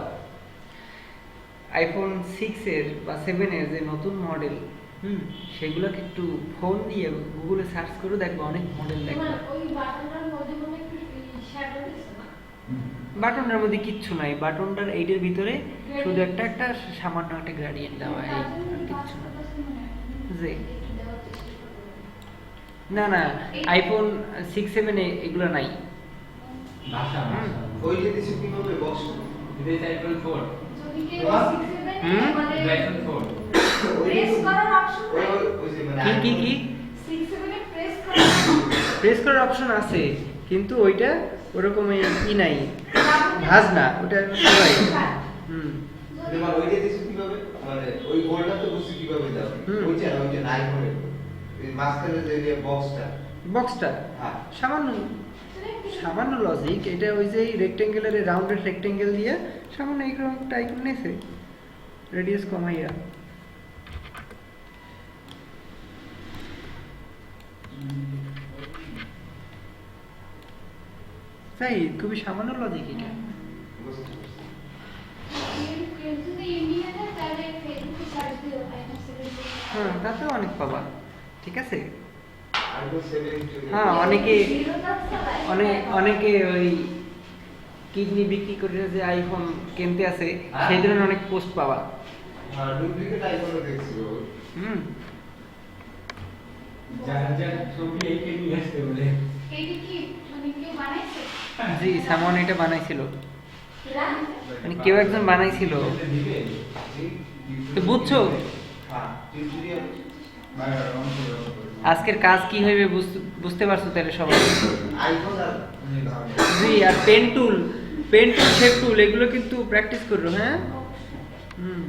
আইফোন 6 এর বা 7 এর যে নতুন মডেল, সেগুলোকে একটু ফোন দিয়ে গুগলে সার্চ করে দেখবো, অনেক মডেল দেখবো। তোমার ওই বাটনটার মধ্যে মনে একটু শ্যাডো দিছে না? হুম। বাটনটার মধ্যে কিচ্ছু নাই, বাটনটার এইটার ভিতরে শুধু একটা একটা সামান্য একটা গ্রেডিয়েন্ট দেওয়া, এই আর কিচ্ছু না। জি। না না, আইফোন 6, 7 এ এগুলো নাই। ভাষা, ভাষা। ওই যে দিছে কিভাবে বক্স এটা হচ্ছে iPhone 4, যদি কেউ বাহ। 6, 7 এ হুম? আমাদের এটা iPhone 4 প্রেস করার অপশন নাই। ওই যে মানে কি কি কি 6, 7 এ প্রেস করার প্রেস করার অপশন আছে, কিন্তু ওইটা ওরকম ই নাই, ভাজ না ওটা সবাই। তোমার ওই যে দিছে কিভাবে মানে ওই গোলটা তো বুঝছি কিভাবে দাও হুম। ওইটা নাই মনে এই মাঝখানে যে বক্সটা বক্সটা হ্যাঁ সামান্য সামান্য লজিক, এটা ওই যে রেক্টেঙ্গেলের রাউন্ডেড রেক্টেঙ্গেল দিয়ে সামান্য এইরকম একটা আইকন নিয়েছে, রেডিয়াস কমাইয়া। তাই খুবই সামান্য লজিক এটা। বুঝতে পারছি কেউ যদি ইন্ডিয়া যায় তাহলে ফেসবুকে সার্চ দিও আইফোন 7 হ্যাঁ, তাতেও অনেক পাবা, ঠিক আছে। আইফোন 7 হ্যাঁ, অনেকে জিরো যাচ্ছে না? অনেকে ওই কিডনি বিক্রি করে যে আইফোন কিনতে আছে, সেই ধরনের অনেক পোস্ট পাবা। হ্যাঁ ডুপ্লিকেট আইফোনও দেখছি হুম, যার যার ছবি এইকে নিয়ে আসতে বলে। এইটা কি মানে কেউ বানাইছে? জি, সামন এটা বানাইছিল, এরা? মানে কেউ একজন বানাইছিল। এটা দিবে? তো বুঝছো? হ্যাঁ টিউটোরিয়াল ভাই, রং করে, রং করে। আজকের কাজ কি হইবে বুঝতে পারছো তাহলে সবাই? আইফোন আর জি, আর পেন টুল, শেপ টুল, এগুলো কিন্তু প্র্যাকটিস করো, হ্যাঁ। হুম,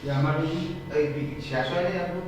যে আমার এই শেষ হয়নি এখন